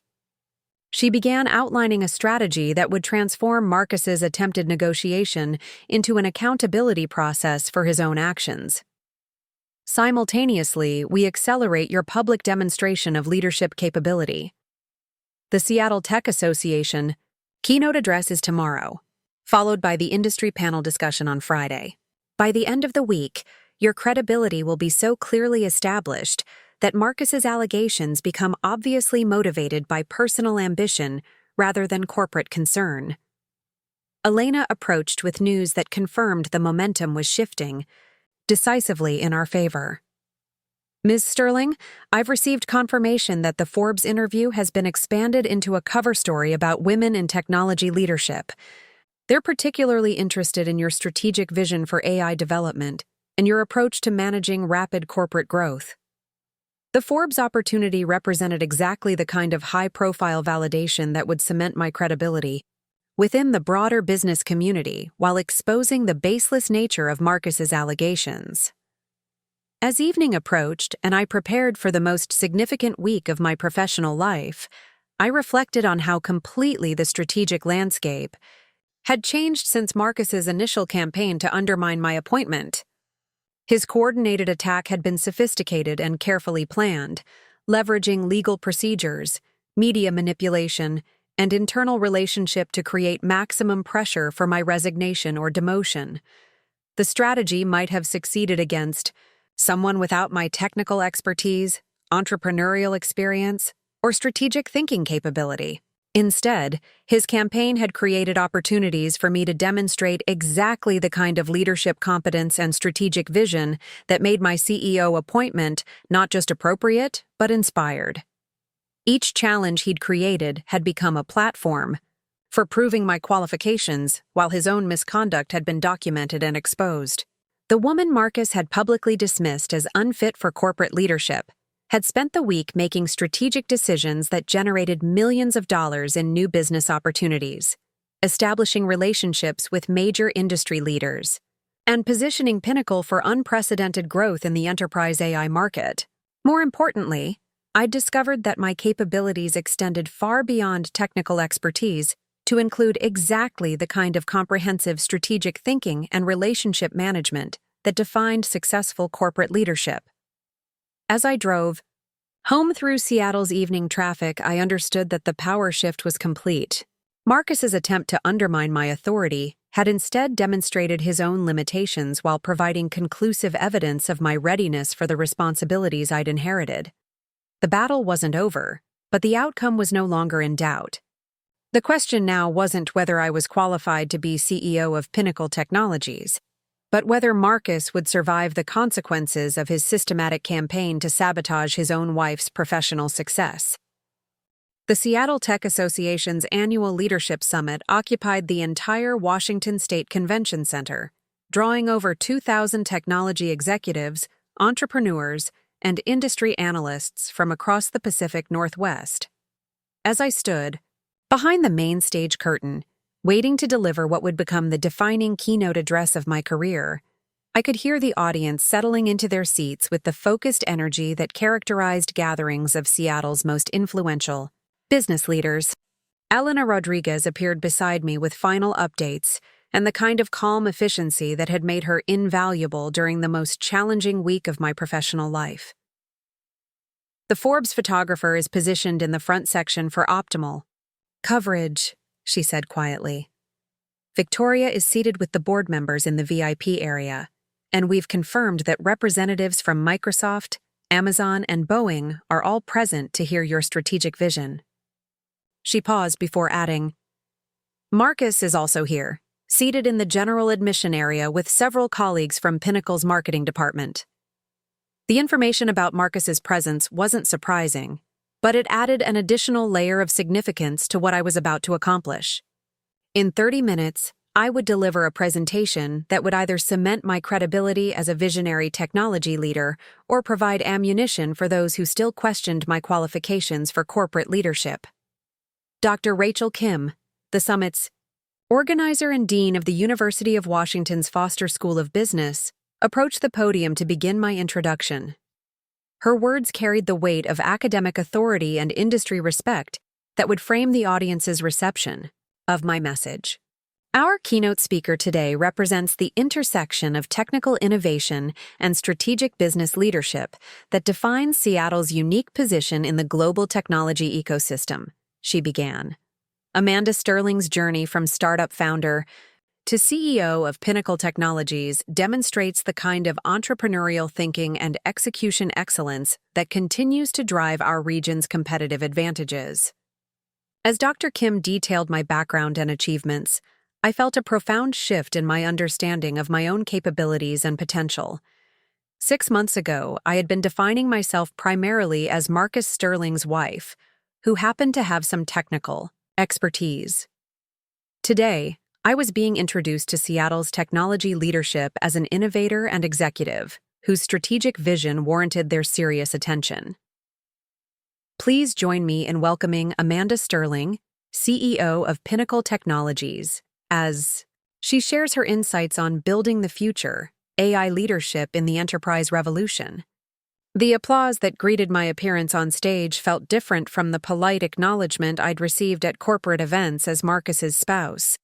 She began outlining a strategy that would transform Marcus's attempted negotiation into an accountability process for his own actions. Simultaneously, we accelerate your public demonstration of leadership capability. The Seattle Tech Association keynote address is tomorrow, followed by the industry panel discussion on Friday. By the end of the week, your credibility will be so clearly established that Marcus's allegations become obviously motivated by personal ambition rather than corporate concern. Elena approached with news that confirmed the momentum was shifting, decisively in our favor. Ms. Sterling, I've received confirmation that the Forbes interview has been expanded into a cover story about women in technology leadership. They're particularly interested in your strategic vision for AI development and your approach to managing rapid corporate growth. The Forbes opportunity represented exactly the kind of high-profile validation that would cement my credibility within the broader business community while exposing the baseless nature of Marcus's allegations. As evening approached and I prepared for the most significant week of my professional life, I reflected on how completely the strategic landscape had changed since Marcus's initial campaign to undermine my appointment. His coordinated attack had been sophisticated and carefully planned, leveraging legal procedures, media manipulation, and internal relationship to create maximum pressure for my resignation or demotion. The strategy might have succeeded against someone without my technical expertise, entrepreneurial experience, or strategic thinking capability. Instead, his campaign had created opportunities for me to demonstrate exactly the kind of leadership competence and strategic vision that made my CEO appointment not just appropriate, but inspired. Each challenge he'd created had become a platform for proving my qualifications, while his own misconduct had been documented and exposed. The woman Marcus had publicly dismissed as unfit for corporate leadership had spent the week making strategic decisions that generated millions of dollars in new business opportunities, establishing relationships with major industry leaders, and positioning Pinnacle for unprecedented growth in the enterprise AI market. More importantly, I discovered that my capabilities extended far beyond technical expertise to include exactly the kind of comprehensive strategic thinking and relationship management that defined successful corporate leadership. As I drove home through Seattle's evening traffic, I understood that the power shift was complete. Marcus's attempt to undermine my authority had instead demonstrated his own limitations while providing conclusive evidence of my readiness for the responsibilities I'd inherited. The battle wasn't over, but the outcome was no longer in doubt. The question now wasn't whether I was qualified to be CEO of Pinnacle Technologies, but whether Marcus would survive the consequences of his systematic campaign to sabotage his own wife's professional success. The Seattle Tech Association's annual leadership summit occupied the entire Washington State Convention Center, drawing over 2,000 technology executives, entrepreneurs, and industry analysts from across the Pacific Northwest. As I stood behind the main stage curtain, waiting to deliver what would become the defining keynote address of my career, I could hear the audience settling into their seats with the focused energy that characterized gatherings of Seattle's most influential business leaders. Elena Rodriguez appeared beside me with final updates and the kind of calm efficiency that had made her invaluable during the most challenging week of my professional life. The Forbes photographer is positioned in the front section for optimal coverage, she said quietly. Victoria is seated with the board members in the VIP area, and we've confirmed that representatives from Microsoft, Amazon, and Boeing are all present to hear your strategic vision. She paused before adding, Marcus is also here, seated in the general admission area with several colleagues from Pinnacle's marketing department. The information about Marcus's presence wasn't surprising, but it added an additional layer of significance to what I was about to accomplish. In 30 minutes, I would deliver a presentation that would either cement my credibility as a visionary technology leader or provide ammunition for those who still questioned my qualifications for corporate leadership. Dr. Rachel Kim, the summit's organizer and dean of the University of Washington's Foster School of Business, approached the podium to begin my introduction. Her words carried the weight of academic authority and industry respect that would frame the audience's reception of my message. Our keynote speaker today represents the intersection of technical innovation and strategic business leadership that defines Seattle's unique position in the global technology ecosystem, she began. Amanda Sterling's journey from startup founder to CEO of Pinnacle Technologies demonstrates the kind of entrepreneurial thinking and execution excellence that continues to drive our region's competitive advantages. As Dr. Kim detailed my background and achievements, I felt a profound shift in my understanding of my own capabilities and potential. 6 months ago, I had been defining myself primarily as Marcus Sterling's wife, who happened to have some technical expertise. Today, I was being introduced to Seattle's technology leadership as an innovator and executive, whose strategic vision warranted their serious attention. Please join me in welcoming Amanda Sterling, CEO of Pinnacle Technologies, as she shares her insights on building the future, AI leadership in the enterprise revolution. The applause that greeted my appearance on stage felt different from the polite acknowledgement I'd received at corporate events as Marcus's spouse.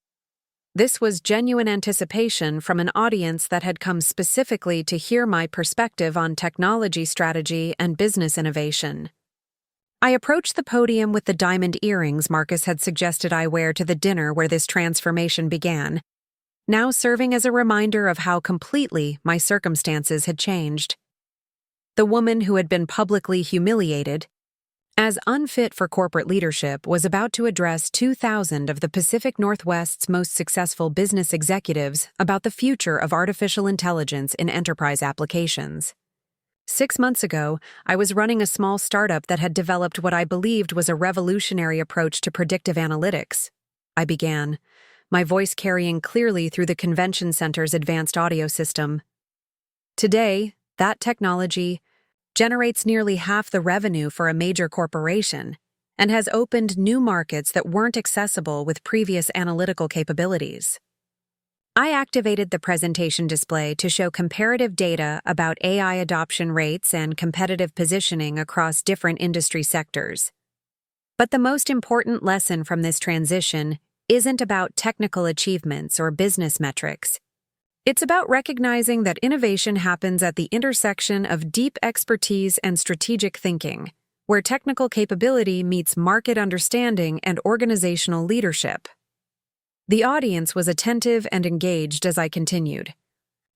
This was genuine anticipation from an audience that had come specifically to hear my perspective on technology strategy and business innovation. I approached the podium with the diamond earrings Marcus had suggested I wear to the dinner where this transformation began, now serving as a reminder of how completely my circumstances had changed. The woman who had been publicly humiliated as unfit for corporate leadership was about to address 2,000 of the Pacific Northwest's most successful business executives about the future of artificial intelligence in enterprise applications. 6 months ago, I was running a small startup that had developed what I believed was a revolutionary approach to predictive analytics. I began, my voice carrying clearly through the convention center's advanced audio system. Today, that technology generates nearly half the revenue for a major corporation and has opened new markets that weren't accessible with previous analytical capabilities. I activated the presentation display to show comparative data about AI adoption rates and competitive positioning across different industry sectors. But the most important lesson from this transition isn't about technical achievements or business metrics. It's about recognizing that innovation happens at the intersection of deep expertise and strategic thinking, where technical capability meets market understanding and organizational leadership. The audience was attentive and engaged as I continued,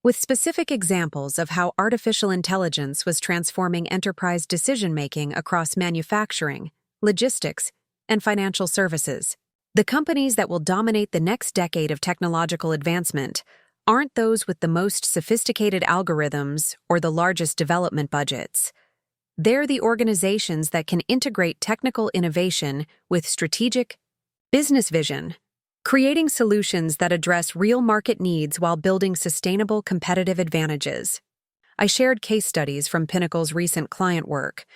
with specific examples of how artificial intelligence was transforming enterprise decision-making across manufacturing, logistics, and financial services. The companies that will dominate the next decade of technological advancement aren't those with the most sophisticated algorithms or the largest development budgets. They're the organizations that can integrate technical innovation with strategic business vision, creating solutions that address real market needs while building sustainable competitive advantages. I shared case studies from Pinnacle's recent client work,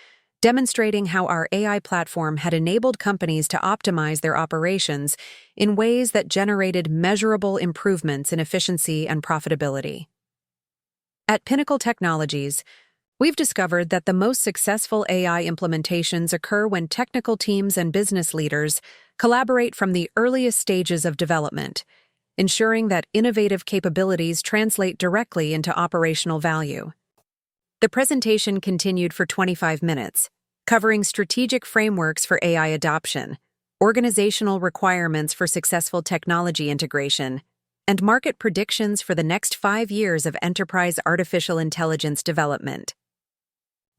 demonstrating how our AI platform had enabled companies to optimize their operations in ways that generated measurable improvements in efficiency and profitability. At Pinnacle Technologies, we've discovered that the most successful AI implementations occur when technical teams and business leaders collaborate from the earliest stages of development, ensuring that innovative capabilities translate directly into operational value. The presentation continued for 25 minutes, covering strategic frameworks for AI adoption, organizational requirements for successful technology integration, and market predictions for the next 5 years of enterprise artificial intelligence development.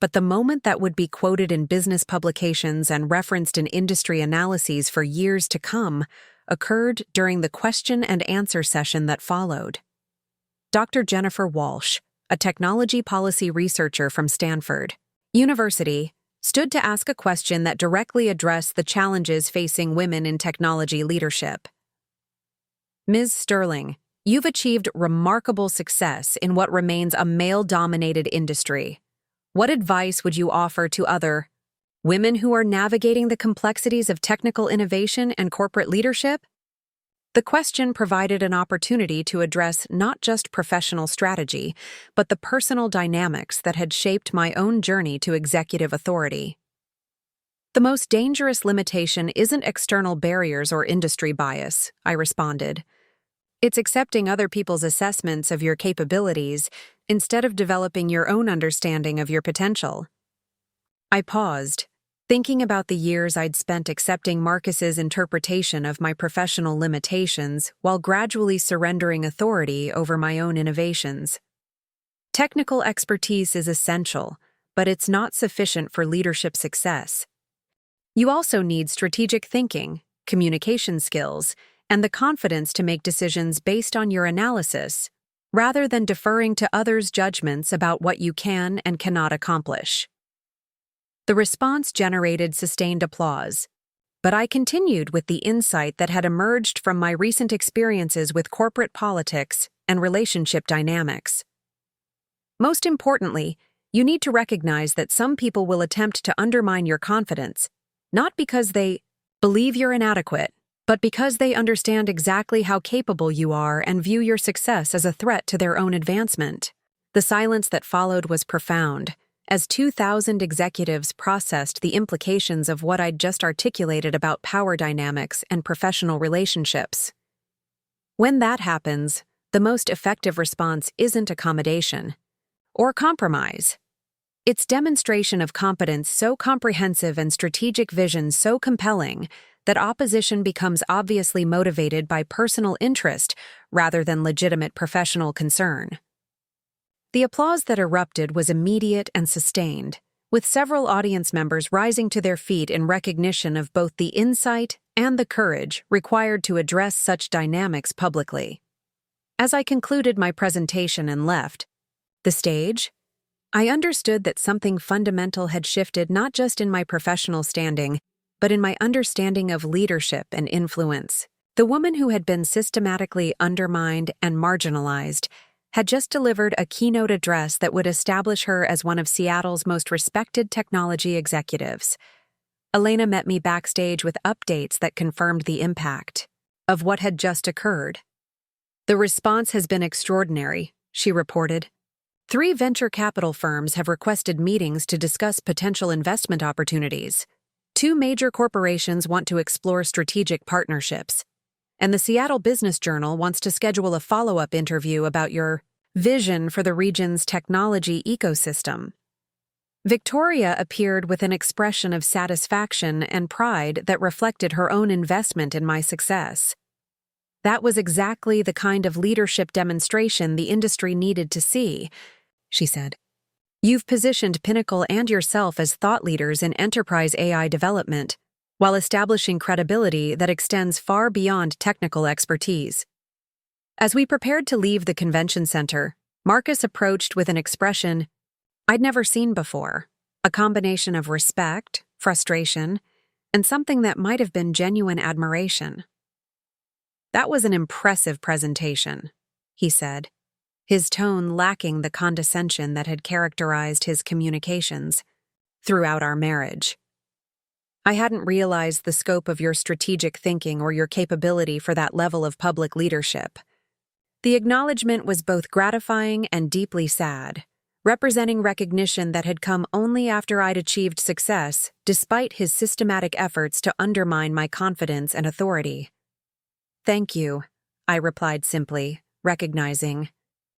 But the moment that would be quoted in business publications and referenced in industry analyses for years to come occurred during the question and answer session that followed. Dr. Jennifer Walsh, a technology policy researcher from Stanford University, stood to ask a question that directly addressed the challenges facing women in technology leadership. Ms. Sterling, you've achieved remarkable success in what remains a male-dominated industry. What advice would you offer to other women who are navigating the complexities of technical innovation and corporate leadership? The question provided an opportunity to address not just professional strategy, but the personal dynamics that had shaped my own journey to executive authority. The most dangerous limitation isn't external barriers or industry bias, I responded. It's accepting other people's assessments of your capabilities instead of developing your own understanding of your potential. I paused, thinking about the years I'd spent accepting Marcus's interpretation of my professional limitations while gradually surrendering authority over my own innovations. Technical expertise is essential, but it's not sufficient for leadership success. You also need strategic thinking, communication skills, and the confidence to make decisions based on your analysis, rather than deferring to others' judgments about what you can and cannot accomplish. The response generated sustained applause, but I continued with the insight that had emerged from my recent experiences with corporate politics and relationship dynamics. Most importantly, you need to recognize that some people will attempt to undermine your confidence, not because they believe you're inadequate, but because they understand exactly how capable you are and view your success as a threat to their own advancement. The silence that followed was profound, as 2,000 executives processed the implications of what I'd just articulated about power dynamics and professional relationships. When that happens, the most effective response isn't accommodation or compromise. It's demonstration of competence so comprehensive and strategic vision so compelling that opposition becomes obviously motivated by personal interest rather than legitimate professional concern. The applause that erupted was immediate and sustained, with several audience members rising to their feet in recognition of both the insight and the courage required to address such dynamics publicly. As I concluded my presentation and left the stage, I understood that something fundamental had shifted not just in my professional standing, but in my understanding of leadership and influence. The woman who had been systematically undermined and marginalized had just delivered a keynote address that would establish her as one of Seattle's most respected technology executives. Elena met me backstage with updates that confirmed the impact of what had just occurred. "The response has been extraordinary," she reported. "3 venture capital firms have requested meetings to discuss potential investment opportunities. 2 major corporations want to explore strategic partnerships, and the Seattle Business Journal wants to schedule a follow-up interview about your vision for the region's technology ecosystem." Victoria appeared with an expression of satisfaction and pride that reflected her own investment in my success. "That was exactly the kind of leadership demonstration the industry needed to see," she said. "You've positioned Pinnacle and yourself as thought leaders in enterprise AI development, while establishing credibility that extends far beyond technical expertise." As we prepared to leave the convention center, Marcus approached with an expression I'd never seen before, a combination of respect, frustration, and something that might have been genuine admiration. "That was an impressive presentation," he said, his tone lacking the condescension that had characterized his communications throughout our marriage. "I hadn't realized the scope of your strategic thinking or your capability for that level of public leadership." The acknowledgement was both gratifying and deeply sad, representing recognition that had come only after I'd achieved success, despite his systematic efforts to undermine my confidence and authority. "Thank you," I replied simply, recognizing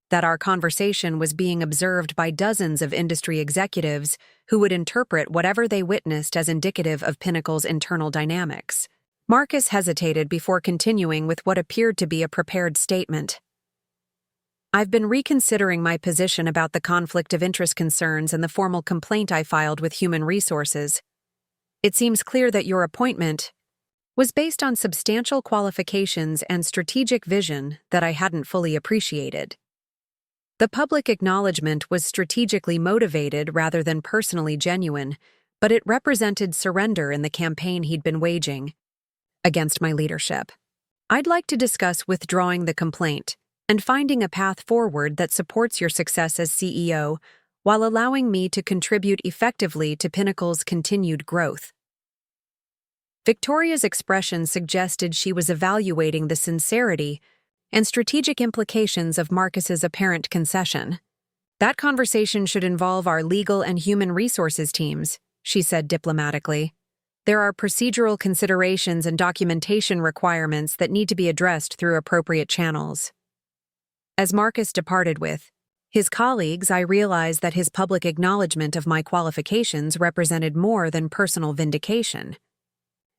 that our conversation was being observed by dozens of industry executives who would interpret whatever they witnessed as indicative of Pinnacle's internal dynamics. Marcus hesitated before continuing with what appeared to be a prepared statement. "I've been reconsidering my position about the conflict of interest concerns and the formal complaint I filed with Human Resources. It seems clear that your appointment was based on substantial qualifications and strategic vision that I hadn't fully appreciated. The public acknowledgement was strategically motivated rather than personally genuine, but it represented surrender in the campaign he'd been waging against my leadership. I'd like to discuss withdrawing the complaint and finding a path forward that supports your success as CEO while allowing me to contribute effectively to Pinnacle's continued growth." Victoria's expression suggested she was evaluating the sincerity and strategic implications of Marcus's apparent concession. "That conversation should involve our legal and human resources teams," she said diplomatically. "There are procedural considerations and documentation requirements that need to be addressed through appropriate channels." As Marcus departed with his colleagues, I realized that his public acknowledgement of my qualifications represented more than personal vindication.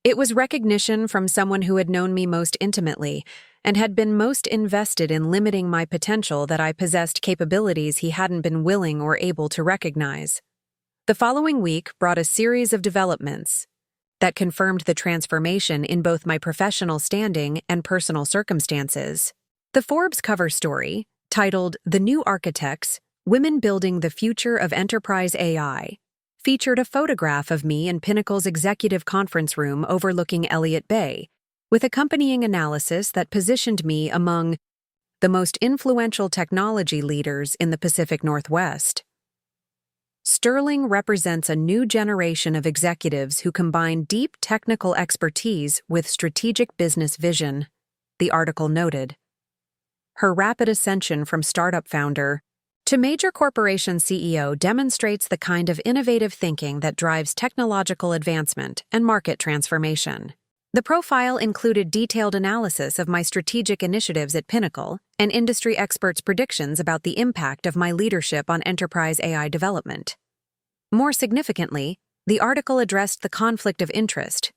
It was recognition from someone who had known me most intimately and had been most invested in limiting my potential that I possessed capabilities he hadn't been willing or able to recognize. The following week brought a series of developments, that confirmed the transformation in both my professional standing and personal circumstances. The Forbes cover story, titled "The New Architects: Women Building the Future of Enterprise AI," featured a photograph of me in Pinnacle's executive conference room overlooking Elliott Bay, with accompanying analysis that positioned me among the most influential technology leaders in the Pacific Northwest. Sterling represents a new generation of executives who combine deep technical expertise with strategic business vision, the article noted. Her rapid ascension from startup founder to major corporation CEO demonstrates the kind of innovative thinking that drives technological advancement and market transformation. The profile included detailed analysis of my strategic initiatives at Pinnacle and industry experts' predictions about the impact of my leadership on enterprise AI development. More significantly, the article addressed the conflict of interest,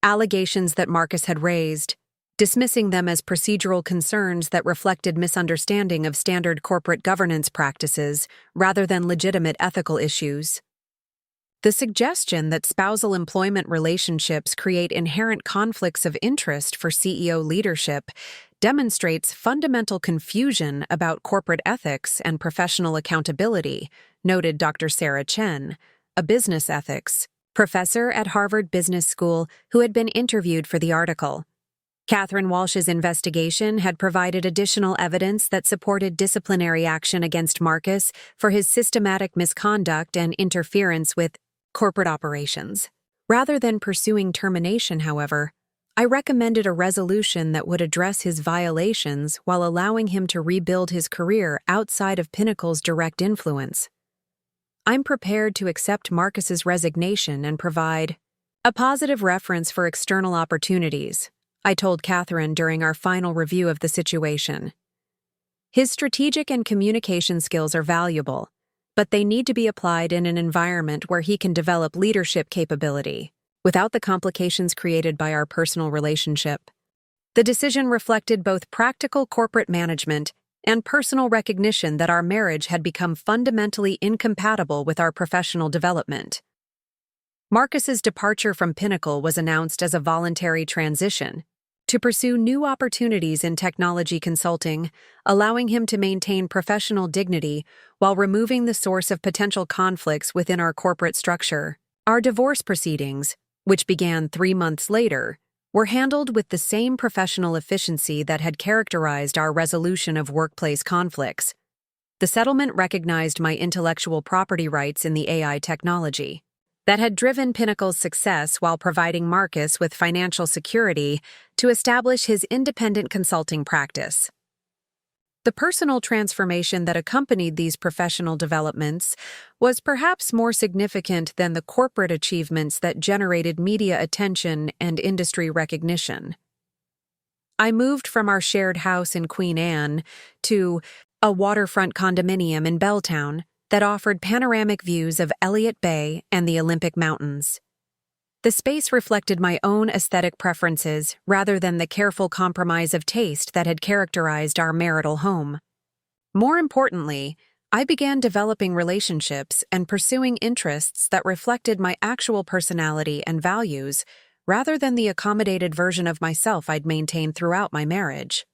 allegations that Marcus had raised, dismissing them as procedural concerns that reflected misunderstanding of standard corporate governance practices rather than legitimate ethical issues. The suggestion that spousal employment relationships create inherent conflicts of interest for CEO leadership demonstrates fundamental confusion about corporate ethics and professional accountability, noted Dr. Sarah Chen, a business ethics professor at Harvard Business School who had been interviewed for the article. Catherine Walsh's investigation had provided additional evidence that supported disciplinary action against Marcus for his systematic misconduct and interference with corporate operations. Rather than pursuing termination, however, I recommended a resolution that would address his violations while allowing him to rebuild his career outside of Pinnacle's direct influence. I'm prepared to accept Marcus's resignation and provide a positive reference for external opportunities, I told Catherine during our final review of the situation. His strategic and communication skills are valuable, but they need to be applied in an environment where he can develop leadership capability, without the complications created by our personal relationship. The decision reflected both practical corporate management and personal recognition that our marriage had become fundamentally incompatible with our professional development. Marcus's departure from Pinnacle was announced as a voluntary transition to pursue new opportunities in technology consulting, allowing him to maintain professional dignity while removing the source of potential conflicts within our corporate structure. Our divorce proceedings, which began 3 months later, were handled with the same professional efficiency that had characterized our resolution of workplace conflicts. The settlement recognized my intellectual property rights in the AI technology that had driven Pinnacle's success while providing Marcus with financial security to establish his independent consulting practice. The personal transformation that accompanied these professional developments was perhaps more significant than the corporate achievements that generated media attention and industry recognition. I moved from our shared house in Queen Anne to a waterfront condominium in Belltown that offered panoramic views of Elliott Bay and the Olympic Mountains. The space reflected my own aesthetic preferences rather than the careful compromise of taste that had characterized our marital home. More importantly, I began developing relationships and pursuing interests that reflected my actual personality and values rather than the accommodated version of myself I'd maintained throughout my marriage.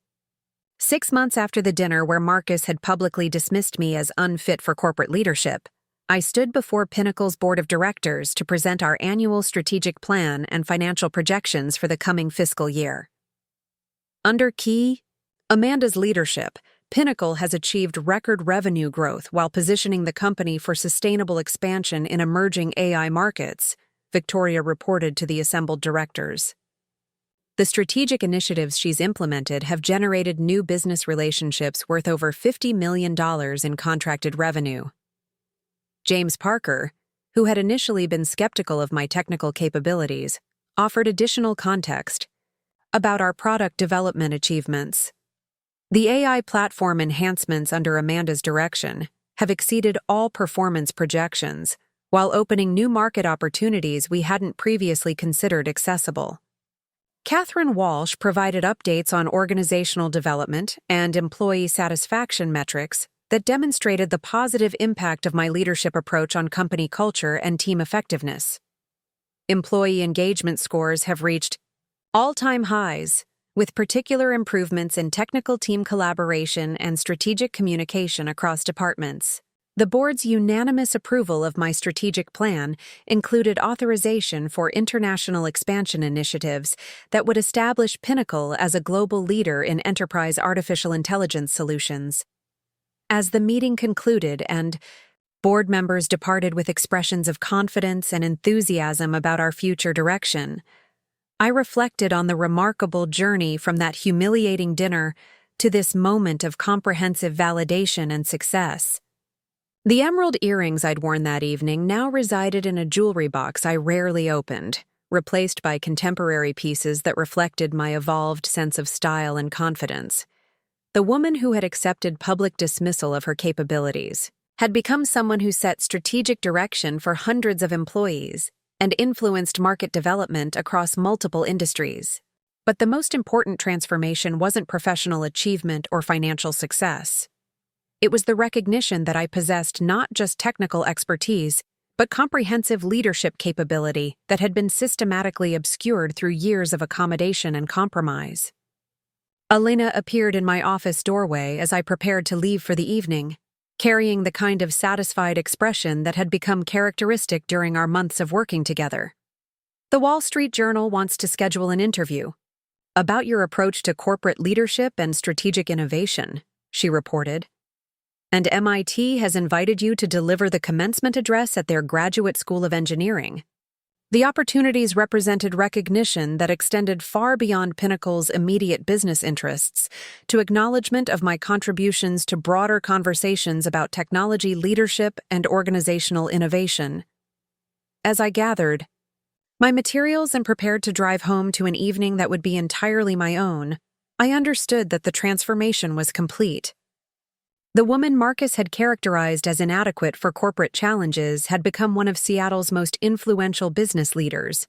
6 months after the dinner where Marcus had publicly dismissed me as unfit for corporate leadership, I stood before Pinnacle's board of directors to present our annual strategic plan and financial projections for the coming fiscal year. Under Amanda's leadership, Pinnacle has achieved record revenue growth while positioning the company for sustainable expansion in emerging AI markets, Victoria reported to the assembled directors. The strategic initiatives she's implemented have generated new business relationships worth over $50 million in contracted revenue. James Parker, who had initially been skeptical of my technical capabilities, offered additional context about our product development achievements. The AI platform enhancements under Amanda's direction have exceeded all performance projections, while opening new market opportunities we hadn't previously considered accessible. Catherine Walsh provided updates on organizational development and employee satisfaction metrics that demonstrated the positive impact of my leadership approach on company culture and team effectiveness. Employee engagement scores have reached all-time highs, with particular improvements in technical team collaboration and strategic communication across departments. The board's unanimous approval of my strategic plan included authorization for international expansion initiatives that would establish Pinnacle as a global leader in enterprise artificial intelligence solutions. As the meeting concluded and board members departed with expressions of confidence and enthusiasm about our future direction, I reflected on the remarkable journey from that humiliating dinner to this moment of comprehensive validation and success. The emerald earrings I'd worn that evening now resided in a jewelry box I rarely opened, replaced by contemporary pieces that reflected my evolved sense of style and confidence. The woman who had accepted public dismissal of her capabilities had become someone who set strategic direction for hundreds of employees and influenced market development across multiple industries. But the most important transformation wasn't professional achievement or financial success. It was the recognition that I possessed not just technical expertise, but comprehensive leadership capability that had been systematically obscured through years of accommodation and compromise. Elena appeared in my office doorway as I prepared to leave for the evening, carrying the kind of satisfied expression that had become characteristic during our months of working together. The Wall Street Journal wants to schedule an interview about your approach to corporate leadership and strategic innovation, she reported. And MIT has invited you to deliver the commencement address at their Graduate School of Engineering. The opportunities represented recognition that extended far beyond Pinnacle's immediate business interests to acknowledgement of my contributions to broader conversations about technology leadership and organizational innovation. As I gathered my materials and prepared to drive home to an evening that would be entirely my own, I understood that the transformation was complete. The woman Marcus had characterized as inadequate for corporate challenges had become one of Seattle's most influential business leaders,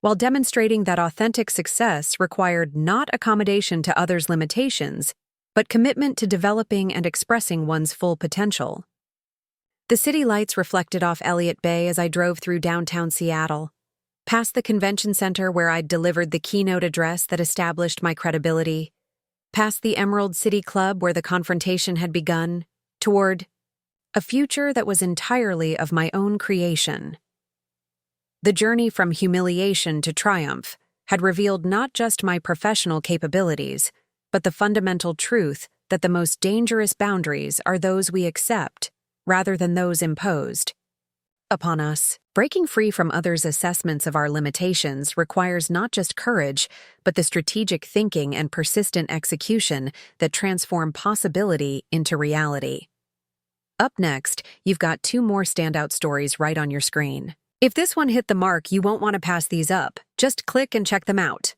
while demonstrating that authentic success required not accommodation to others' limitations, but commitment to developing and expressing one's full potential. The city lights reflected off Elliott Bay as I drove through downtown Seattle, past the convention center where I'd delivered the keynote address that established my credibility, past the Emerald City Club where the confrontation had begun, toward a future that was entirely of my own creation. The journey from humiliation to triumph had revealed not just my professional capabilities, but the fundamental truth that the most dangerous boundaries are those we accept, rather than those imposed upon us. Breaking free from others' assessments of our limitations requires not just courage, but the strategic thinking and persistent execution that transform possibility into reality. Up next, you've got 2 more standout stories right on your screen. If this one hit the mark, you won't want to pass these up. Just click and check them out.